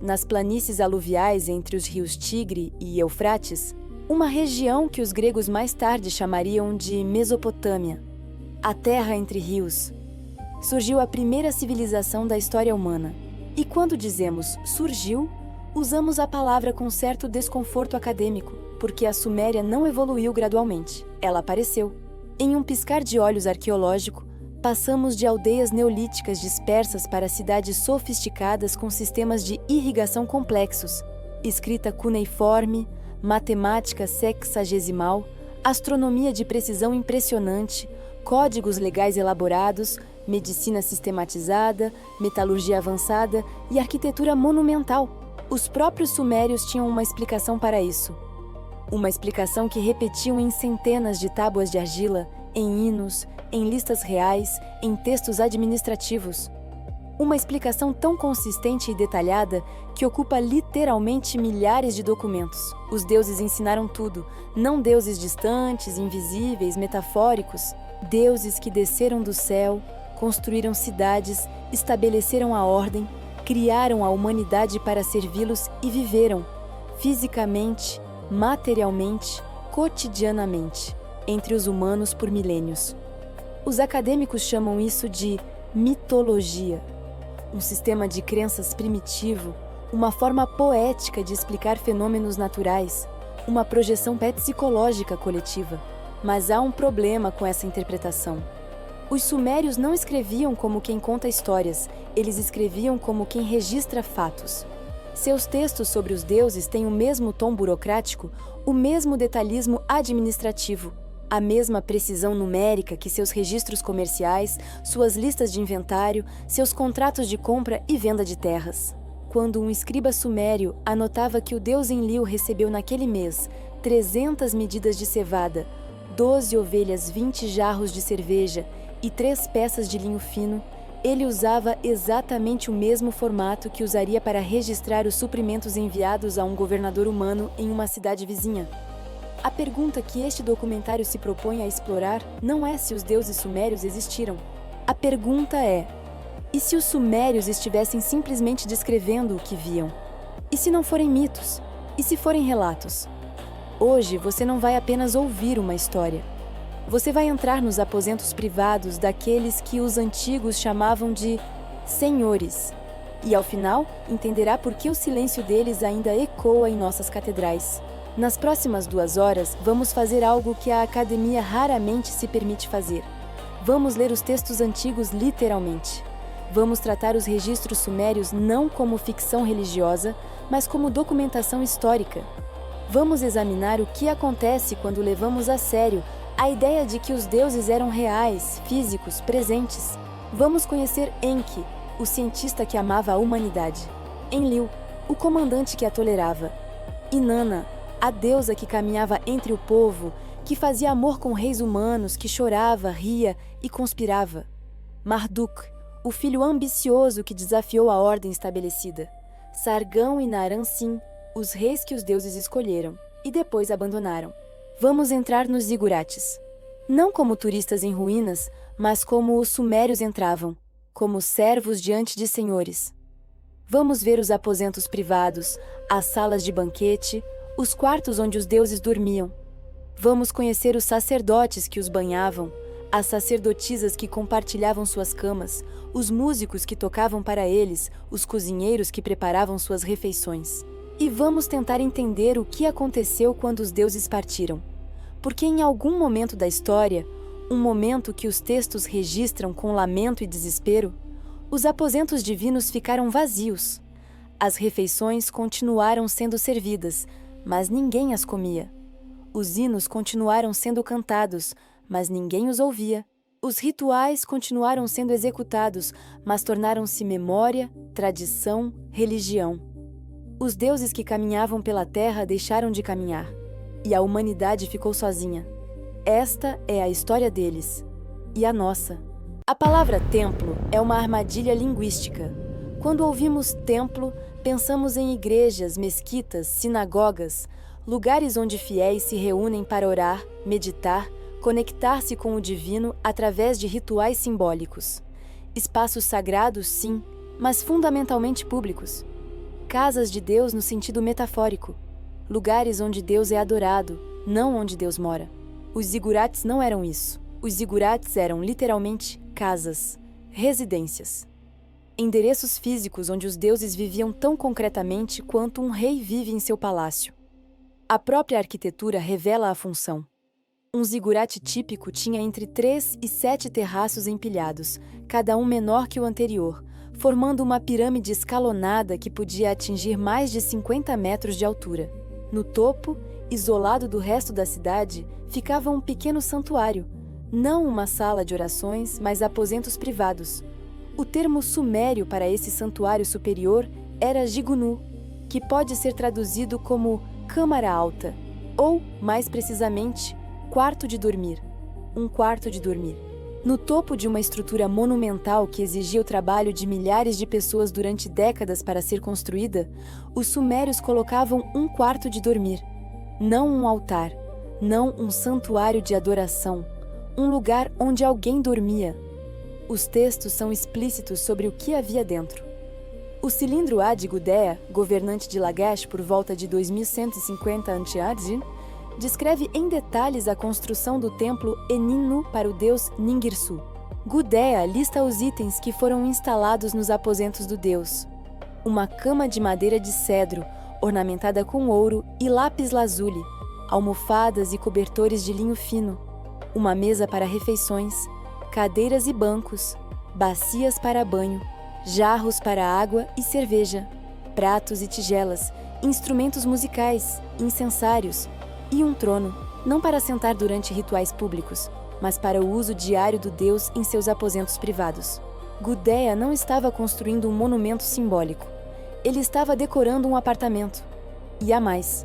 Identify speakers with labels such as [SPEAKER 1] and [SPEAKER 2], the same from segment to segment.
[SPEAKER 1] nas planícies aluviais entre os rios Tigre e Eufrates, uma região que os gregos mais tarde chamariam de Mesopotâmia, a terra entre rios, surgiu a primeira civilização da história humana. E quando dizemos surgiu, usamos a palavra com certo desconforto acadêmico, porque a Suméria não evoluiu gradualmente, ela apareceu. Em um piscar de olhos arqueológico, passamos de aldeias neolíticas dispersas para cidades sofisticadas com sistemas de irrigação complexos, escrita cuneiforme, matemática sexagesimal, astronomia de precisão impressionante, códigos legais elaborados, medicina sistematizada, metalurgia avançada e arquitetura monumental. Os próprios sumérios tinham uma explicação para isso. Uma explicação que repetiam em centenas de tábuas de argila, em hinos, em listas reais, em textos administrativos. Uma explicação tão consistente e detalhada que ocupa literalmente milhares de documentos. Os deuses ensinaram tudo, não deuses distantes, invisíveis, metafóricos. Deuses que desceram do céu, construíram cidades, estabeleceram a ordem, criaram a humanidade para servi-los e viveram, fisicamente, materialmente, cotidianamente, entre os humanos por milênios. Os acadêmicos chamam isso de mitologia, um sistema de crenças primitivo, uma forma poética de explicar fenômenos naturais, uma projeção psicológica coletiva. Mas há um problema com essa interpretação. Os sumérios não escreviam como quem conta histórias, eles escreviam como quem registra fatos. Seus textos sobre os deuses têm o mesmo tom burocrático, o mesmo detalhismo administrativo, a mesma precisão numérica que seus registros comerciais, suas listas de inventário, seus contratos de compra e venda de terras. Quando um escriba sumério anotava que o deus Enlil recebeu naquele mês 300 medidas de cevada, 12 ovelhas, 20 jarros de cerveja e 3 peças de linho fino, ele usava exatamente o mesmo formato que usaria para registrar os suprimentos enviados a um governador humano em uma cidade vizinha. A pergunta que este documentário se propõe a explorar não é se os deuses sumérios existiram. A pergunta é: e se os sumérios estivessem simplesmente descrevendo o que viam? E se não forem mitos? E se forem relatos? Hoje você não vai apenas ouvir uma história. Você vai entrar nos aposentos privados daqueles que os antigos chamavam de senhores. E ao final, entenderá por que o silêncio deles ainda ecoa em nossas catedrais. Nas próximas 2 horas, vamos fazer algo que a academia raramente se permite fazer. Vamos ler os textos antigos literalmente. Vamos tratar os registros sumérios não como ficção religiosa, mas como documentação histórica. Vamos examinar o que acontece quando levamos a sério a ideia de que os deuses eram reais, físicos, presentes. Vamos conhecer Enki, o cientista que amava a humanidade. Enlil, o comandante que a tolerava. Inanna, a deusa que caminhava entre o povo, que fazia amor com reis humanos, que chorava, ria e conspirava. Marduk, o filho ambicioso que desafiou a ordem estabelecida. Sargão e Naram-Sin, os reis que os deuses escolheram e depois abandonaram. Vamos entrar nos zigurates. Não como turistas em ruínas, mas como os sumérios entravam, como servos diante de senhores. Vamos ver os aposentos privados, as salas de banquete, os quartos onde os deuses dormiam. Vamos conhecer os sacerdotes que os banhavam, as sacerdotisas que compartilhavam suas camas, os músicos que tocavam para eles, os cozinheiros que preparavam suas refeições. E vamos tentar entender o que aconteceu quando os deuses partiram. Porque em algum momento da história, um momento que os textos registram com lamento e desespero, os aposentos divinos ficaram vazios. As refeições continuaram sendo servidas, mas ninguém as comia. Os hinos continuaram sendo cantados, mas ninguém os ouvia. Os rituais continuaram sendo executados, mas tornaram-se memória, tradição, religião. Os deuses que caminhavam pela terra deixaram de caminhar, e a humanidade ficou sozinha. Esta é a história deles, e a nossa. A palavra templo é uma armadilha linguística. Quando ouvimos templo, pensamos em igrejas, mesquitas, sinagogas, lugares onde fiéis se reúnem para orar, meditar, conectar-se com o divino através de rituais simbólicos. Espaços sagrados, sim, mas fundamentalmente públicos. casas de Deus no sentido metafórico, lugares onde Deus é adorado, não onde Deus mora. Os zigurates não eram isso. Os zigurates eram literalmente casas, residências. Endereços físicos onde os deuses viviam tão concretamente quanto um rei vive em seu palácio. A própria arquitetura revela a função. Um zigurate típico tinha entre 3 e 7 terraços empilhados, cada um menor que o anterior, formando uma pirâmide escalonada que podia atingir mais de 50 metros de altura. No topo, isolado do resto da cidade, ficava um pequeno santuário, não uma sala de orações, mas aposentos privados. O termo sumério para esse santuário superior era Gigunu, que pode ser traduzido como câmara alta, ou, mais precisamente, quarto de dormir. Um quarto de dormir. No topo de uma estrutura monumental que exigia o trabalho de milhares de pessoas durante décadas para ser construída, os sumérios colocavam um quarto de dormir. Não um altar, não um santuário de adoração, um lugar onde alguém dormia. Os textos são explícitos sobre o que havia dentro. O cilindro A de Gudea, governante de Lagash por volta de 2150 a.C., descreve em detalhes a construção do templo Eninu para o deus Ningirsu. Gudea lista os itens que foram instalados nos aposentos do deus. Uma cama de madeira de cedro, ornamentada com ouro e lápis-lazuli, almofadas e cobertores de linho fino, uma mesa para refeições, cadeiras e bancos, bacias para banho, jarros para água e cerveja, pratos e tigelas, instrumentos musicais, incensários e um trono, não para sentar durante rituais públicos, mas para o uso diário do deus em seus aposentos privados. Gudea não estava construindo um monumento simbólico. Ele estava decorando um apartamento. E há mais.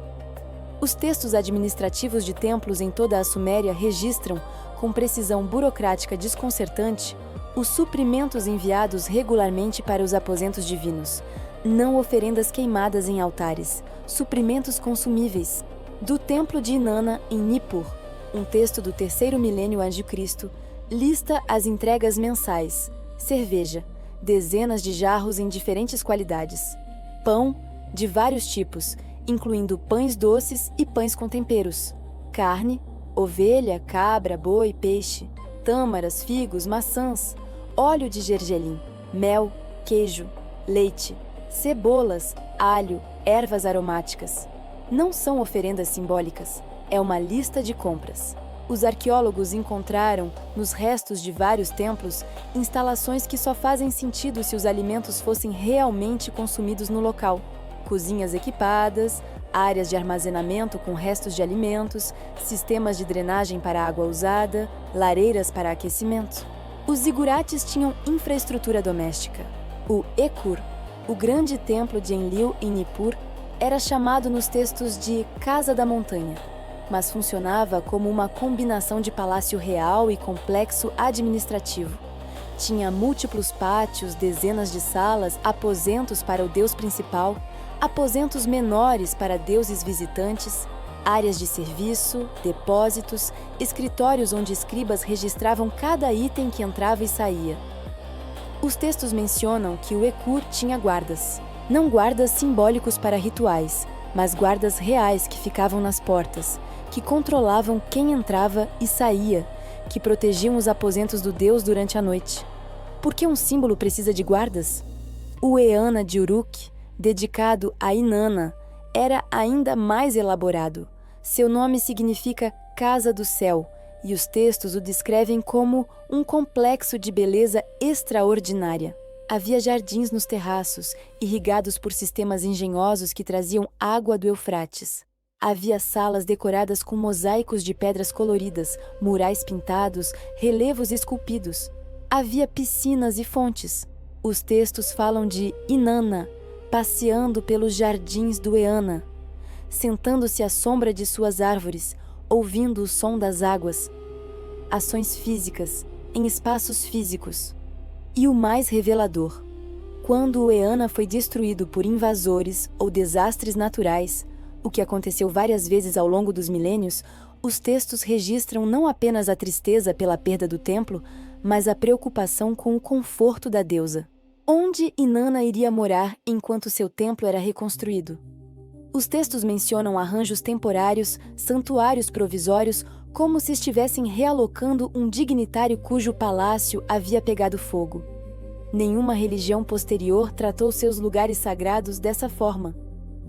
[SPEAKER 1] Os textos administrativos de templos em toda a Suméria registram, com precisão burocrática desconcertante, os suprimentos enviados regularmente para os aposentos divinos, não oferendas queimadas em altares, suprimentos consumíveis. Do templo de Inanna, em Nippur, um texto do 3º milênio a.C., lista as entregas mensais, cerveja, dezenas de jarros em diferentes qualidades, pão de vários tipos, incluindo pães doces e pães com temperos, carne, ovelha, cabra, boi, peixe, tâmaras, figos, maçãs, óleo de gergelim, mel, queijo, leite, cebolas, alho, ervas aromáticas. Não são oferendas simbólicas, é uma lista de compras. Os arqueólogos encontraram, nos restos de vários templos, instalações que só fazem sentido se os alimentos fossem realmente consumidos no local. Cozinhas equipadas, áreas de armazenamento com restos de alimentos, sistemas de drenagem para água usada, lareiras para aquecimento. Os zigurates tinham infraestrutura doméstica. O Ekur, o grande templo de Enlil em Nippur, era chamado nos textos de Casa da Montanha, mas funcionava como uma combinação de palácio real e complexo administrativo. Tinha múltiplos pátios, dezenas de salas, aposentos para o deus principal, aposentos menores para deuses visitantes, áreas de serviço, depósitos, escritórios onde escribas registravam cada item que entrava e saía. Os textos mencionam que o Ekur tinha guardas. Não guardas simbólicos para rituais, mas guardas reais que ficavam nas portas, que controlavam quem entrava e saía, que protegiam os aposentos do deus durante a noite. Por que um símbolo precisa de guardas? O Eanna de Uruk, dedicado a Inanna, era ainda mais elaborado. Seu nome significa Casa do Céu, e os textos o descrevem como um complexo de beleza extraordinária. Havia jardins nos terraços, irrigados por sistemas engenhosos que traziam água do Eufrates. Havia salas decoradas com mosaicos de pedras coloridas, murais pintados, relevos esculpidos. Havia piscinas e fontes. Os textos falam de Inanna, passeando pelos jardins do Eanna, sentando-se à sombra de suas árvores, ouvindo o som das águas. Ações físicas, em espaços físicos. E o mais revelador, quando o Eanna foi destruído por invasores ou desastres naturais, o que aconteceu várias vezes ao longo dos milênios, os textos registram não apenas a tristeza pela perda do templo, mas a preocupação com o conforto da deusa. Onde Inanna iria morar enquanto seu templo era reconstruído? Os textos mencionam arranjos temporários, santuários provisórios, como se estivessem realocando um dignitário cujo palácio havia pegado fogo. Nenhuma religião posterior tratou seus lugares sagrados dessa forma.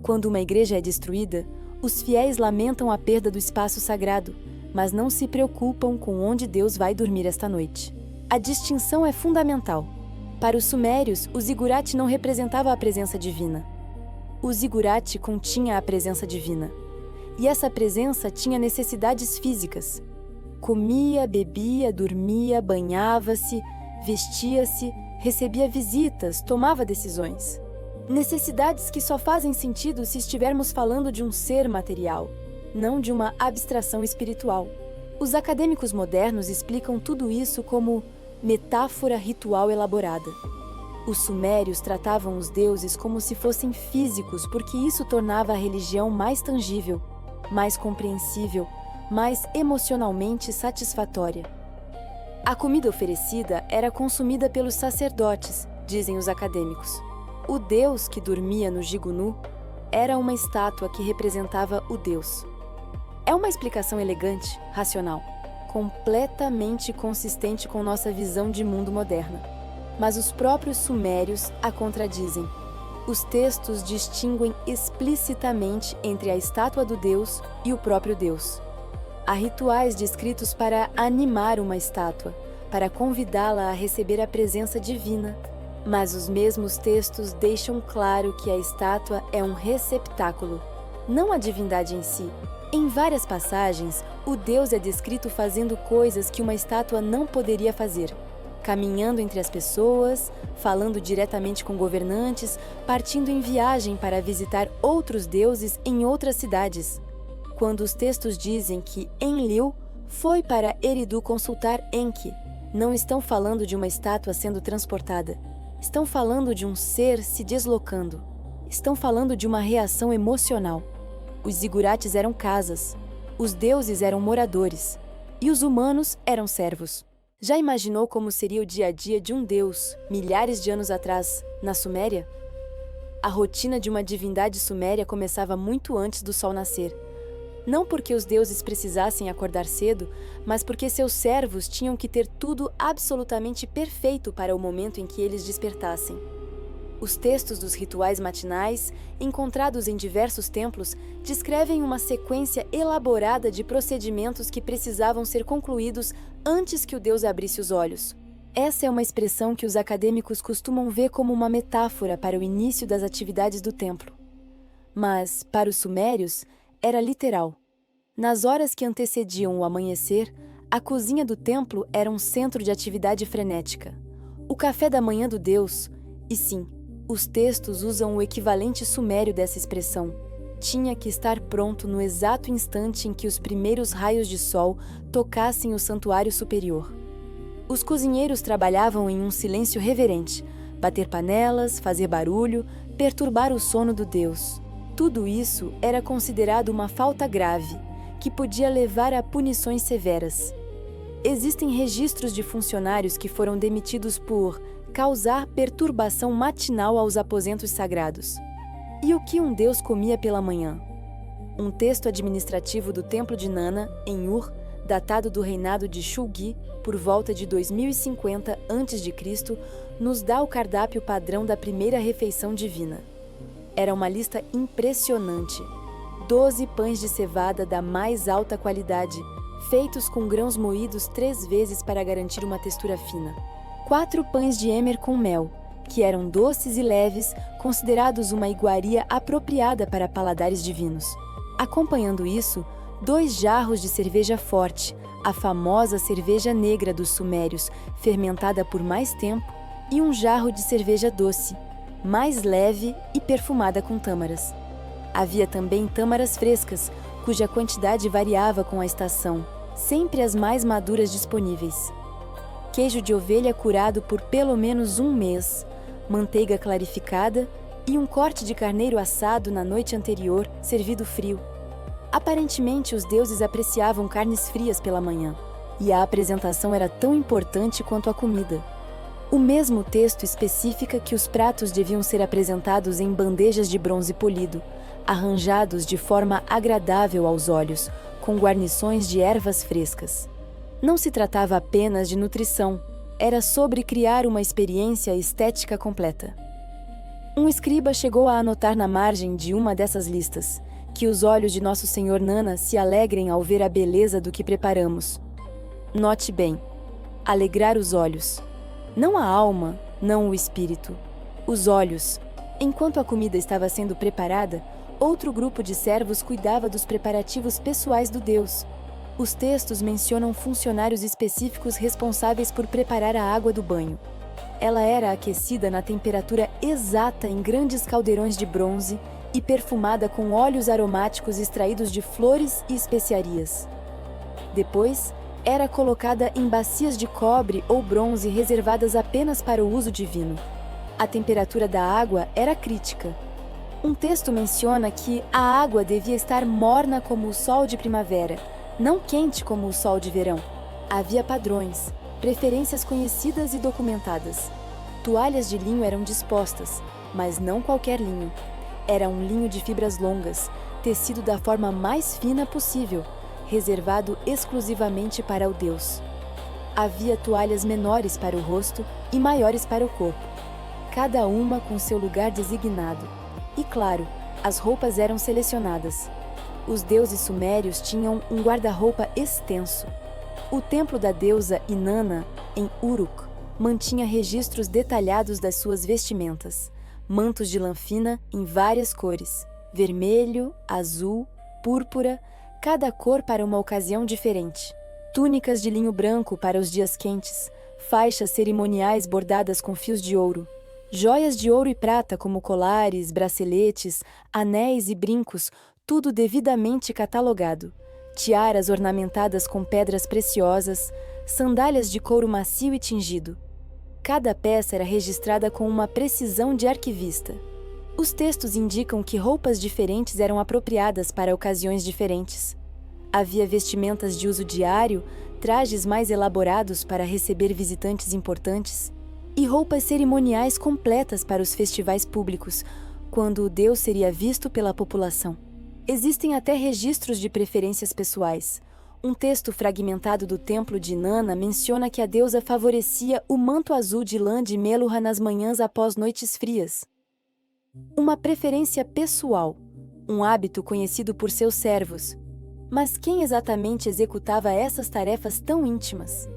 [SPEAKER 1] Quando uma igreja é destruída, os fiéis lamentam a perda do espaço sagrado, mas não se preocupam com onde Deus vai dormir esta noite. A distinção é fundamental. Para os sumérios, o zigurate não representava a presença divina. O zigurate continha a presença divina. E essa presença tinha necessidades físicas. Comia, bebia, dormia, banhava-se, vestia-se, recebia visitas, tomava decisões. Necessidades que só fazem sentido se estivermos falando de um ser material, não de uma abstração espiritual. Os acadêmicos modernos explicam tudo isso como metáfora ritual elaborada. Os sumérios tratavam os deuses como se fossem físicos, porque isso tornava a religião mais tangível, mais compreensível, mais emocionalmente satisfatória. A comida oferecida era consumida pelos sacerdotes, dizem os acadêmicos. O deus que dormia no Jigunu era uma estátua que representava o deus. É uma explicação elegante, racional, completamente consistente com nossa visão de mundo moderna. Mas os próprios sumérios a contradizem. Os textos distinguem explicitamente entre a estátua do deus e o próprio deus. Há rituais descritos para animar uma estátua, para convidá-la a receber a presença divina. Mas os mesmos textos deixam claro que a estátua é um receptáculo, não a divindade em si. Em várias passagens, o deus é descrito fazendo coisas que uma estátua não poderia fazer. Caminhando entre as pessoas, falando diretamente com governantes, partindo em viagem para visitar outros deuses em outras cidades. Quando os textos dizem que Enlil foi para Eridu consultar Enki, não estão falando de uma estátua sendo transportada. Estão falando de um ser se deslocando. Estão falando de uma reação emocional. Os zigurates eram casas. Os deuses eram moradores. E os humanos eram servos. Já imaginou como seria o dia a dia de um deus, milhares de anos atrás, na Suméria? A rotina de uma divindade suméria começava muito antes do sol nascer. Não porque os deuses precisassem acordar cedo, mas porque seus servos tinham que ter tudo absolutamente perfeito para o momento em que eles despertassem. Os textos dos rituais matinais, encontrados em diversos templos, descrevem uma sequência elaborada de procedimentos que precisavam ser concluídos antes que o deus abrisse os olhos. Essa é uma expressão que os acadêmicos costumam ver como uma metáfora para o início das atividades do templo. Mas, para os sumérios, era literal. Nas horas que antecediam o amanhecer, a cozinha do templo era um centro de atividade frenética. O café da manhã do deus, e sim, os textos usam o equivalente sumério dessa expressão, tinha que estar pronto no exato instante em que os primeiros raios de sol tocassem o santuário superior. Os cozinheiros trabalhavam em um silêncio reverente, bater panelas, fazer barulho, perturbar o sono do deus. Tudo isso era considerado uma falta grave, que podia levar a punições severas. Existem registros de funcionários que foram demitidos por causar perturbação matinal aos aposentos sagrados. E o que um deus comia pela manhã? Um texto administrativo do Templo de Inanna, em Ur, datado do reinado de Shulgi, por volta de 2050 a.C., nos dá o cardápio padrão da primeira refeição divina. Era uma lista impressionante. 12 pães de cevada da mais alta qualidade, feitos com grãos moídos 3 vezes para garantir uma textura fina. 4 pães de emer com mel, que eram doces e leves, considerados uma iguaria apropriada para paladares divinos. Acompanhando isso, 2 jarros de cerveja forte, a famosa cerveja negra dos sumérios, fermentada por mais tempo, e um jarro de cerveja doce, mais leve e perfumada com tâmaras. Havia também tâmaras frescas, cuja quantidade variava com a estação, sempre as mais maduras disponíveis. Queijo de ovelha curado por pelo menos 1 mês, manteiga clarificada e um corte de carneiro assado na noite anterior, servido frio. Aparentemente, os deuses apreciavam carnes frias pela manhã, e a apresentação era tão importante quanto a comida. O mesmo texto especifica que os pratos deviam ser apresentados em bandejas de bronze polido, arranjados de forma agradável aos olhos, com guarnições de ervas frescas. Não se tratava apenas de nutrição, era sobre criar uma experiência estética completa. Um escriba chegou a anotar na margem de uma dessas listas que os olhos de Nosso Senhor Nana se alegrem ao ver a beleza do que preparamos. Note bem, alegrar os olhos. Não a alma, não o espírito. Os olhos. Enquanto a comida estava sendo preparada, outro grupo de servos cuidava dos preparativos pessoais do Deus. Os textos mencionam funcionários específicos responsáveis por preparar a água do banho. Ela era aquecida na temperatura exata em grandes caldeirões de bronze e perfumada com óleos aromáticos extraídos de flores e especiarias. Depois, era colocada em bacias de cobre ou bronze reservadas apenas para o uso divino. A temperatura da água era crítica. Um texto menciona que a água devia estar morna como o sol de primavera, não quente como o sol de verão. Havia padrões, preferências conhecidas e documentadas. Toalhas de linho eram dispostas, mas não qualquer linho. Era um linho de fibras longas, tecido da forma mais fina possível, reservado exclusivamente para o Deus. Havia toalhas menores para o rosto e maiores para o corpo, cada uma com seu lugar designado. E claro, as roupas eram selecionadas. Os deuses sumérios tinham um guarda-roupa extenso. O templo da deusa Inanna, em Uruk, mantinha registros detalhados das suas vestimentas, mantos de lã fina em várias cores, vermelho, azul, púrpura, cada cor para uma ocasião diferente. Túnicas de linho branco para os dias quentes, faixas cerimoniais bordadas com fios de ouro, joias de ouro e prata como colares, braceletes, anéis e brincos, tudo devidamente catalogado. Tiaras ornamentadas com pedras preciosas, sandálias de couro macio e tingido. Cada peça era registrada com uma precisão de arquivista. Os textos indicam que roupas diferentes eram apropriadas para ocasiões diferentes. Havia vestimentas de uso diário, trajes mais elaborados para receber visitantes importantes e roupas cerimoniais completas para os festivais públicos, quando o Deus seria visto pela população. Existem até registros de preferências pessoais. Um texto fragmentado do templo de Inanna menciona que a deusa favorecia o manto azul de lã de Meluha nas manhãs após noites frias. Uma preferência pessoal, um hábito conhecido por seus servos. Mas quem exatamente executava essas tarefas tão íntimas?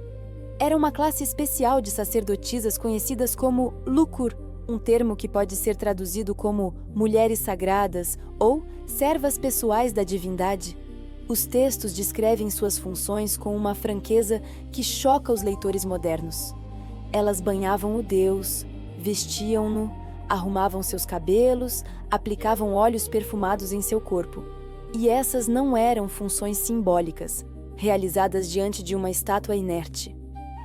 [SPEAKER 1] Era uma classe especial de sacerdotisas conhecidas como lukur, um termo que pode ser traduzido como mulheres sagradas ou servas pessoais da divindade. Os textos descrevem suas funções com uma franqueza que choca os leitores modernos. Elas banhavam o Deus, vestiam-no, arrumavam seus cabelos, aplicavam óleos perfumados em seu corpo. E essas não eram funções simbólicas, realizadas diante de uma estátua inerte.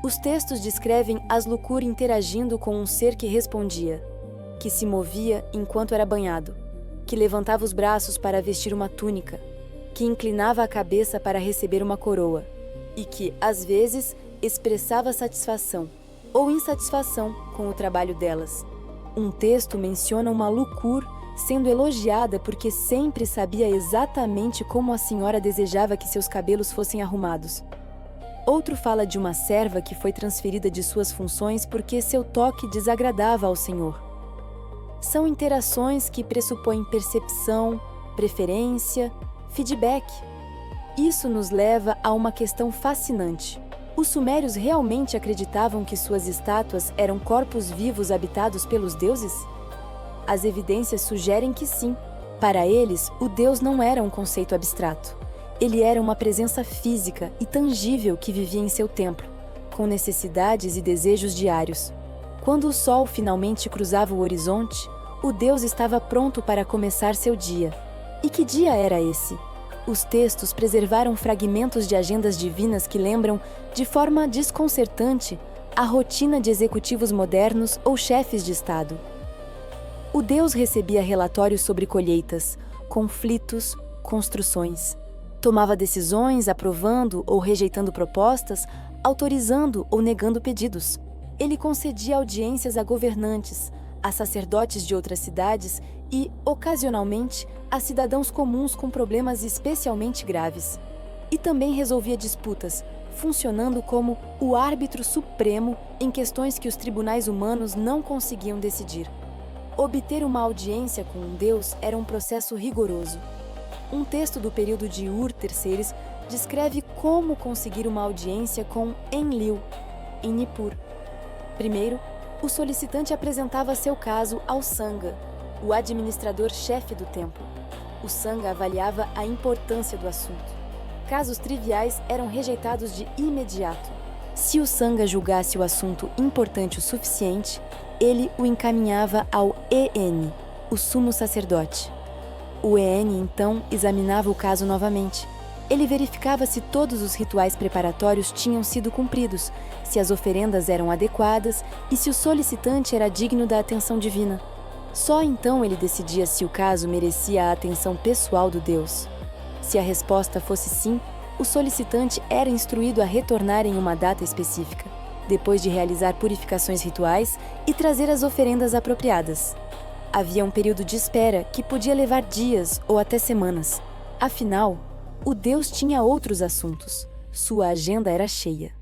[SPEAKER 1] Os textos descrevem as Lukur interagindo com um ser que respondia, que se movia enquanto era banhado, que levantava os braços para vestir uma túnica, que inclinava a cabeça para receber uma coroa e que, às vezes, expressava satisfação ou insatisfação com o trabalho delas. Um texto menciona uma Lukur sendo elogiada porque sempre sabia exatamente como a senhora desejava que seus cabelos fossem arrumados. Outro fala de uma serva que foi transferida de suas funções porque seu toque desagradava ao Senhor. São interações que pressupõem percepção, preferência, feedback. Isso nos leva a uma questão fascinante. Os sumérios realmente acreditavam que suas estátuas eram corpos vivos habitados pelos deuses? As evidências sugerem que sim. Para eles, o Deus não era um conceito abstrato. Ele era uma presença física e tangível que vivia em seu templo, com necessidades e desejos diários. Quando o sol finalmente cruzava o horizonte, o Deus estava pronto para começar seu dia. E que dia era esse? Os textos preservaram fragmentos de agendas divinas que lembram, de forma desconcertante, a rotina de executivos modernos ou chefes de Estado. O Deus recebia relatórios sobre colheitas, conflitos, construções. Tomava decisões aprovando ou rejeitando propostas, autorizando ou negando pedidos. Ele concedia audiências a governantes, a sacerdotes de outras cidades e, ocasionalmente, a cidadãos comuns com problemas especialmente graves. E também resolvia disputas, funcionando como o árbitro supremo em questões que os tribunais humanos não conseguiam decidir. Obter uma audiência com um deus era um processo rigoroso. Um texto do período de Ur-III descreve como conseguir uma audiência com Enlil, em Nippur. Primeiro, o solicitante apresentava seu caso ao Sangha, o administrador-chefe do templo. O Sangha avaliava a importância do assunto. Casos triviais eram rejeitados de imediato. Se o Sangha julgasse o assunto importante o suficiente, ele o encaminhava ao EN, o sumo sacerdote. O EN, então, examinava o caso novamente. Ele verificava se todos os rituais preparatórios tinham sido cumpridos, se as oferendas eram adequadas e se o solicitante era digno da atenção divina. Só então ele decidia se o caso merecia a atenção pessoal do Deus. Se a resposta fosse sim, o solicitante era instruído a retornar em uma data específica, depois de realizar purificações rituais e trazer as oferendas apropriadas. Havia um período de espera que podia levar dias ou até semanas. Afinal, o Deus tinha outros assuntos. Sua agenda era cheia.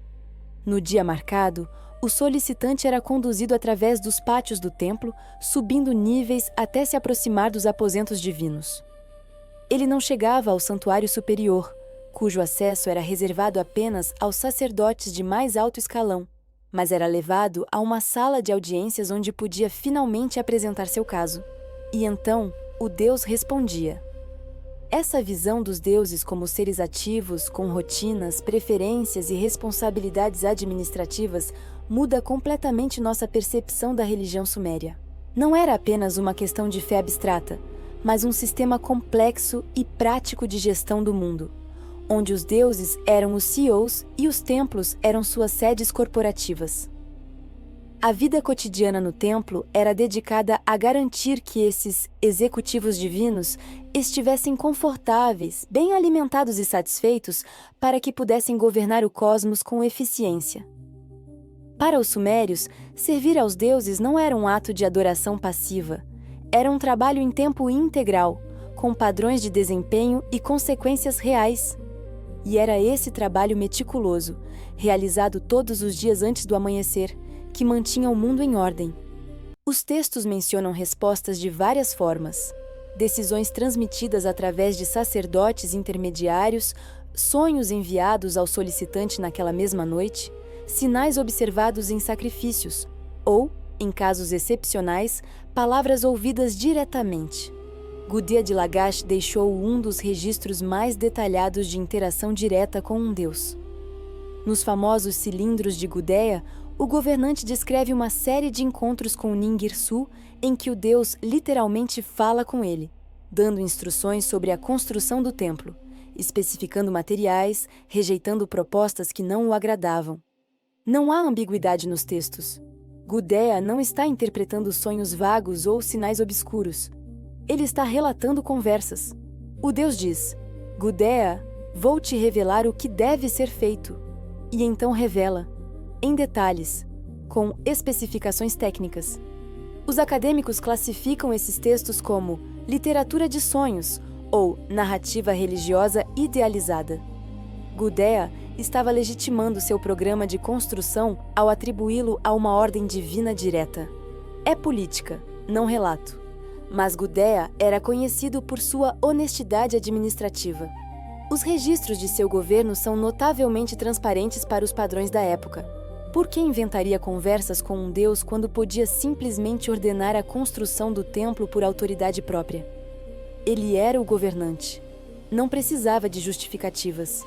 [SPEAKER 1] No dia marcado, o solicitante era conduzido através dos pátios do templo, subindo níveis até se aproximar dos aposentos divinos. Ele não chegava ao santuário superior, cujo acesso era reservado apenas aos sacerdotes de mais alto escalão, mas era levado a uma sala de audiências onde podia finalmente apresentar seu caso. E então, o Deus respondia. Essa visão dos deuses como seres ativos, com rotinas, preferências e responsabilidades administrativas muda completamente nossa percepção da religião suméria. Não era apenas uma questão de fé abstrata, mas um sistema complexo e prático de gestão do mundo, onde os deuses eram os CEOs e os templos eram suas sedes corporativas. A vida cotidiana no templo era dedicada a garantir que esses executivos divinos estivessem confortáveis, bem alimentados e satisfeitos para que pudessem governar o cosmos com eficiência. Para os sumérios, servir aos deuses não era um ato de adoração passiva, era um trabalho em tempo integral, com padrões de desempenho e consequências reais. E era esse trabalho meticuloso, realizado todos os dias antes do amanhecer, que mantinha o mundo em ordem. Os textos mencionam respostas de várias formas: decisões transmitidas através de sacerdotes intermediários, sonhos enviados ao solicitante naquela mesma noite, sinais observados em sacrifícios, ou, em casos excepcionais, palavras ouvidas diretamente. Gudea de Lagash deixou um dos registros mais detalhados de interação direta com um deus. Nos famosos cilindros de Gudea, o governante descreve uma série de encontros com Ningirsu em que o deus literalmente fala com ele, dando instruções sobre a construção do templo, especificando materiais, rejeitando propostas que não o agradavam. Não há ambiguidade nos textos. Gudea não está interpretando sonhos vagos ou sinais obscuros. Ele está relatando conversas. O Deus diz: Gudea, vou te revelar o que deve ser feito. E então revela, em detalhes, com especificações técnicas. Os acadêmicos classificam esses textos como literatura de sonhos ou narrativa religiosa idealizada. Gudea estava legitimando seu programa de construção ao atribuí-lo a uma ordem divina direta. É política, não relato. Mas Gudea era conhecido por sua honestidade administrativa. Os registros de seu governo são notavelmente transparentes para os padrões da época. Por que inventaria conversas com um deus quando podia simplesmente ordenar a construção do templo por autoridade própria? Ele era o governante. Não precisava de justificativas.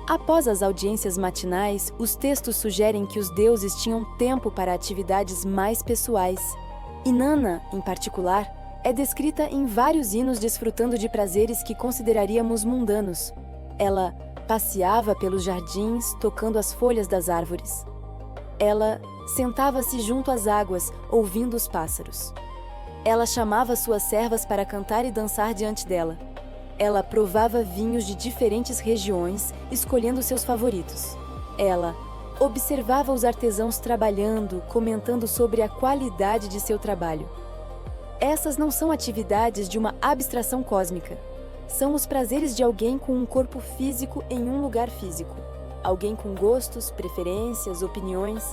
[SPEAKER 1] Após as audiências matinais, os textos sugerem que os deuses tinham tempo para atividades mais pessoais. Inanna, em particular, é descrita em vários hinos desfrutando de prazeres que consideraríamos mundanos. Ela passeava pelos jardins, tocando as folhas das árvores. Ela sentava-se junto às águas, ouvindo os pássaros. Ela chamava suas servas para cantar e dançar diante dela. Ela provava vinhos de diferentes regiões, escolhendo seus favoritos. Ela observava os artesãos trabalhando, comentando sobre a qualidade de seu trabalho. Essas não são atividades de uma abstração cósmica. São os prazeres de alguém com um corpo físico em um lugar físico. Alguém com gostos, preferências, opiniões.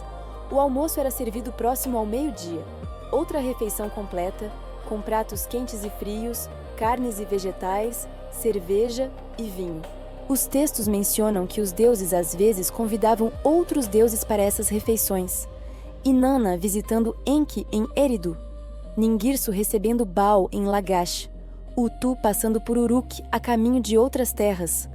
[SPEAKER 1] O almoço era servido próximo ao meio-dia. Outra refeição completa, com pratos quentes e frios, carnes e vegetais, cerveja e vinho. Os textos mencionam que os deuses às vezes convidavam outros deuses para essas refeições. Inanna visitando Enki em Eridu, Ningirsu recebendo Baal em Lagash, Utu passando por Uruk a caminho de outras terras.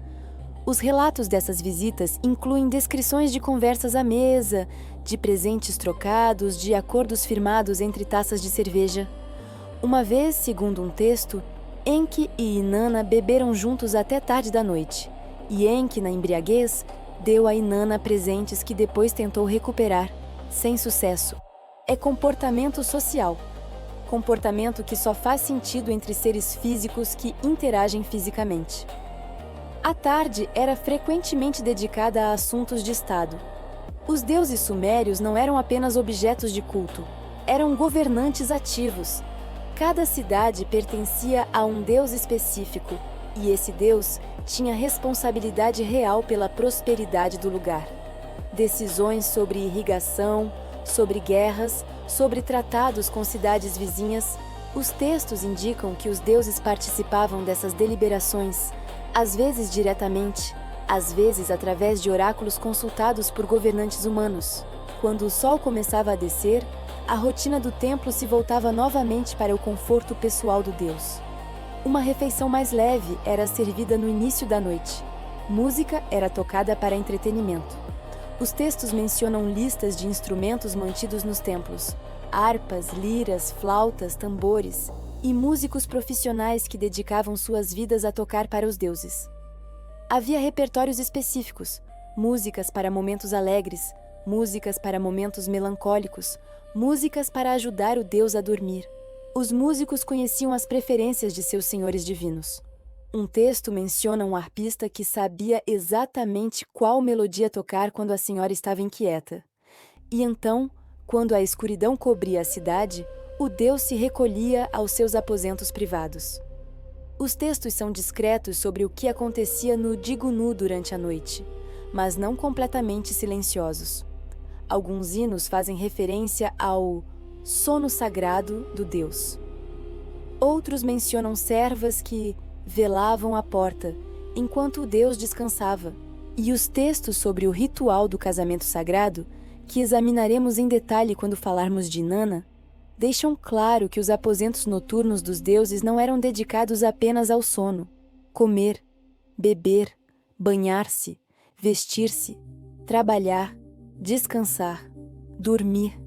[SPEAKER 1] Os relatos dessas visitas incluem descrições de conversas à mesa, de presentes trocados, de acordos firmados entre taças de cerveja. Uma vez, segundo um texto, Enki e Inanna beberam juntos até tarde da noite, e Enki, na embriaguez, deu a Inanna presentes que depois tentou recuperar, sem sucesso. É comportamento social. Comportamento que só faz sentido entre seres físicos que interagem fisicamente. A tarde era frequentemente dedicada a assuntos de Estado. Os deuses sumérios não eram apenas objetos de culto, eram governantes ativos. Cada cidade pertencia a um deus específico, e esse deus tinha responsabilidade real pela prosperidade do lugar. Decisões sobre irrigação, sobre guerras, sobre tratados com cidades vizinhas, os textos indicam que os deuses participavam dessas deliberações, às vezes diretamente, às vezes através de oráculos consultados por governantes humanos. Quando o sol começava a descer, a rotina do templo se voltava novamente para o conforto pessoal do deus. Uma refeição mais leve era servida no início da noite. Música era tocada para entretenimento. Os textos mencionam listas de instrumentos mantidos nos templos: harpas, liras, flautas, tambores e músicos profissionais que dedicavam suas vidas a tocar para os deuses. Havia repertórios específicos, músicas para momentos alegres, músicas para momentos melancólicos, músicas para ajudar o deus a dormir. Os músicos conheciam as preferências de seus senhores divinos. Um texto menciona um arpista que sabia exatamente qual melodia tocar quando a senhora estava inquieta. E então, quando a escuridão cobria a cidade, o deus se recolhia aos seus aposentos privados. Os textos são discretos sobre o que acontecia no Digunu durante a noite, mas não completamente silenciosos. Alguns hinos fazem referência ao sono sagrado do deus. Outros mencionam servas que velavam à porta, enquanto o deus descansava. E os textos sobre o ritual do casamento sagrado, que examinaremos em detalhe quando falarmos de Inanna, deixam claro que os aposentos noturnos dos deuses não eram dedicados apenas ao sono. Comer, beber, banhar-se, vestir-se, trabalhar, descansar, dormir.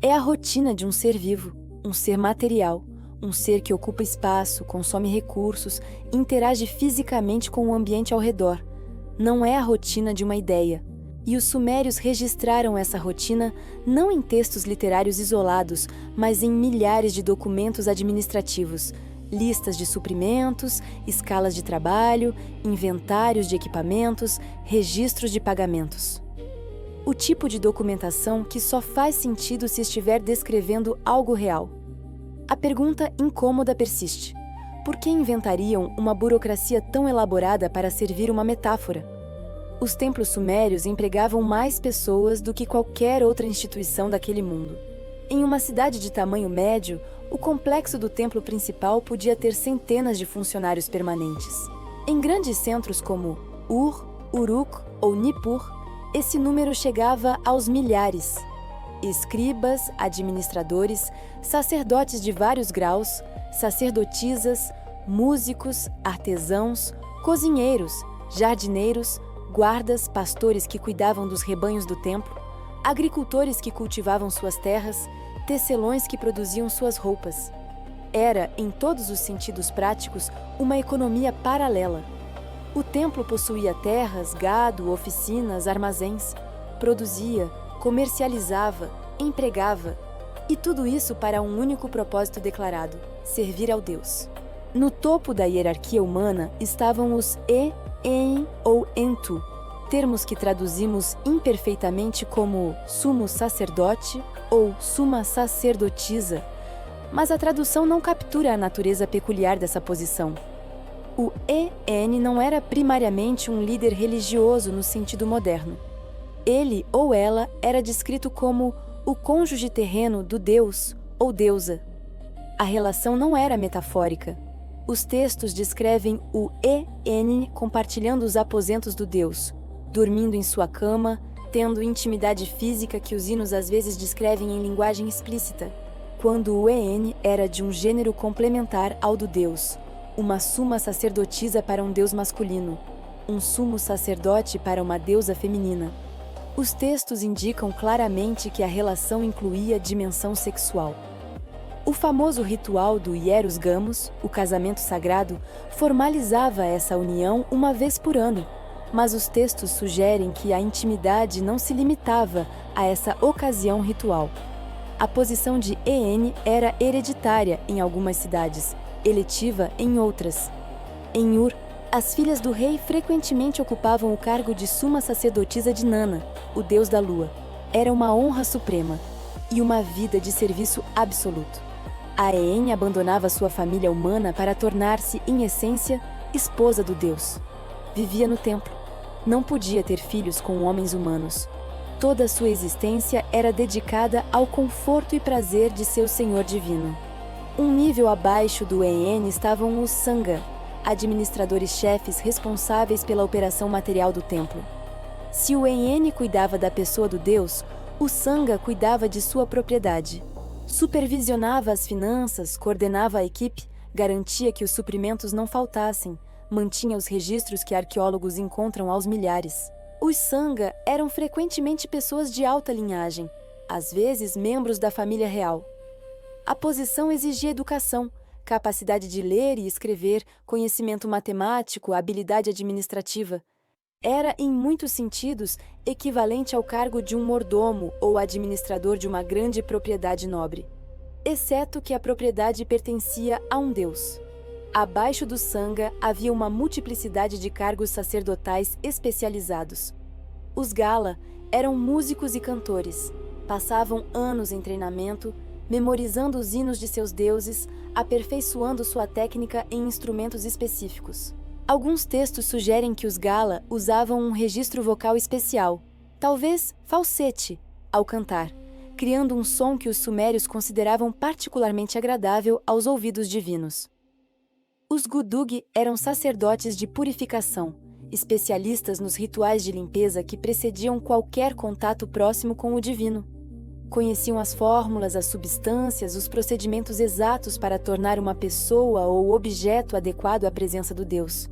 [SPEAKER 1] É a rotina de um ser vivo, um ser material, um ser que ocupa espaço, consome recursos, interage fisicamente com o ambiente ao redor. Não é a rotina de uma ideia. E os sumérios registraram essa rotina não em textos literários isolados, mas em milhares de documentos administrativos, listas de suprimentos, escalas de trabalho, inventários de equipamentos, registros de pagamentos. O tipo de documentação que só faz sentido se estiver descrevendo algo real. A pergunta incômoda persiste. Por que inventariam uma burocracia tão elaborada para servir uma metáfora? Os templos sumérios empregavam mais pessoas do que qualquer outra instituição daquele mundo. Em uma cidade de tamanho médio, o complexo do templo principal podia ter centenas de funcionários permanentes. Em grandes centros como Ur, Uruk ou Nippur, esse número chegava aos milhares. Escribas, administradores, sacerdotes de vários graus, sacerdotisas, músicos, artesãos, cozinheiros, jardineiros, guardas, pastores que cuidavam dos rebanhos do templo, agricultores que cultivavam suas terras, tecelões que produziam suas roupas. Era, em todos os sentidos práticos, uma economia paralela. O templo possuía terras, gado, oficinas, armazéns, produzia, comercializava, empregava, e tudo isso para um único propósito declarado: servir ao Deus. No topo da hierarquia humana estavam os En ou Entu, termos que traduzimos imperfeitamente como sumo sacerdote ou suma sacerdotisa, mas a tradução não captura a natureza peculiar dessa posição. O EN não era primariamente um líder religioso no sentido moderno. Ele ou ela era descrito como o cônjuge terreno do deus ou deusa. A relação não era metafórica. Os textos descrevem o EN compartilhando os aposentos do deus, dormindo em sua cama, tendo intimidade física que os hinos às vezes descrevem em linguagem explícita, quando o EN era de um gênero complementar ao do deus, uma suma sacerdotisa para um deus masculino, um sumo sacerdote para uma deusa feminina. Os textos indicam claramente que a relação incluía dimensão sexual. O famoso ritual do Hieros Gamos, o casamento sagrado, formalizava essa união uma vez por ano, mas os textos sugerem que a intimidade não se limitava a essa ocasião ritual. A posição de EN era hereditária em algumas cidades, eletiva em outras. Em Ur, as filhas do rei frequentemente ocupavam o cargo de suma sacerdotisa de Nana, o deus da lua. Era uma honra suprema e uma vida de serviço absoluto. A EN abandonava sua família humana para tornar-se, em essência, esposa do deus. Vivia no templo. Não podia ter filhos com homens humanos. Toda sua existência era dedicada ao conforto e prazer de seu Senhor divino. Um nível abaixo do EN estavam os Sangha, administradores-chefes responsáveis pela operação material do templo. Se o EN cuidava da pessoa do deus, o Sangha cuidava de sua propriedade. Supervisionava as finanças, coordenava a equipe, garantia que os suprimentos não faltassem, mantinha os registros que arqueólogos encontram aos milhares. Os Sangha eram frequentemente pessoas de alta linhagem, às vezes membros da família real. A posição exigia educação, capacidade de ler e escrever, conhecimento matemático, habilidade administrativa. Era, em muitos sentidos, equivalente ao cargo de um mordomo ou administrador de uma grande propriedade nobre, exceto que a propriedade pertencia a um deus. Abaixo do Sangha havia uma multiplicidade de cargos sacerdotais especializados. Os Gala eram músicos e cantores, passavam anos em treinamento, memorizando os hinos de seus deuses, aperfeiçoando sua técnica em instrumentos específicos. Alguns textos sugerem que os Gala usavam um registro vocal especial, talvez falsete, ao cantar, criando um som que os sumérios consideravam particularmente agradável aos ouvidos divinos. Os Gudug eram sacerdotes de purificação, especialistas nos rituais de limpeza que precediam qualquer contato próximo com o divino. Conheciam as fórmulas, as substâncias, os procedimentos exatos para tornar uma pessoa ou objeto adequado à presença do Deus.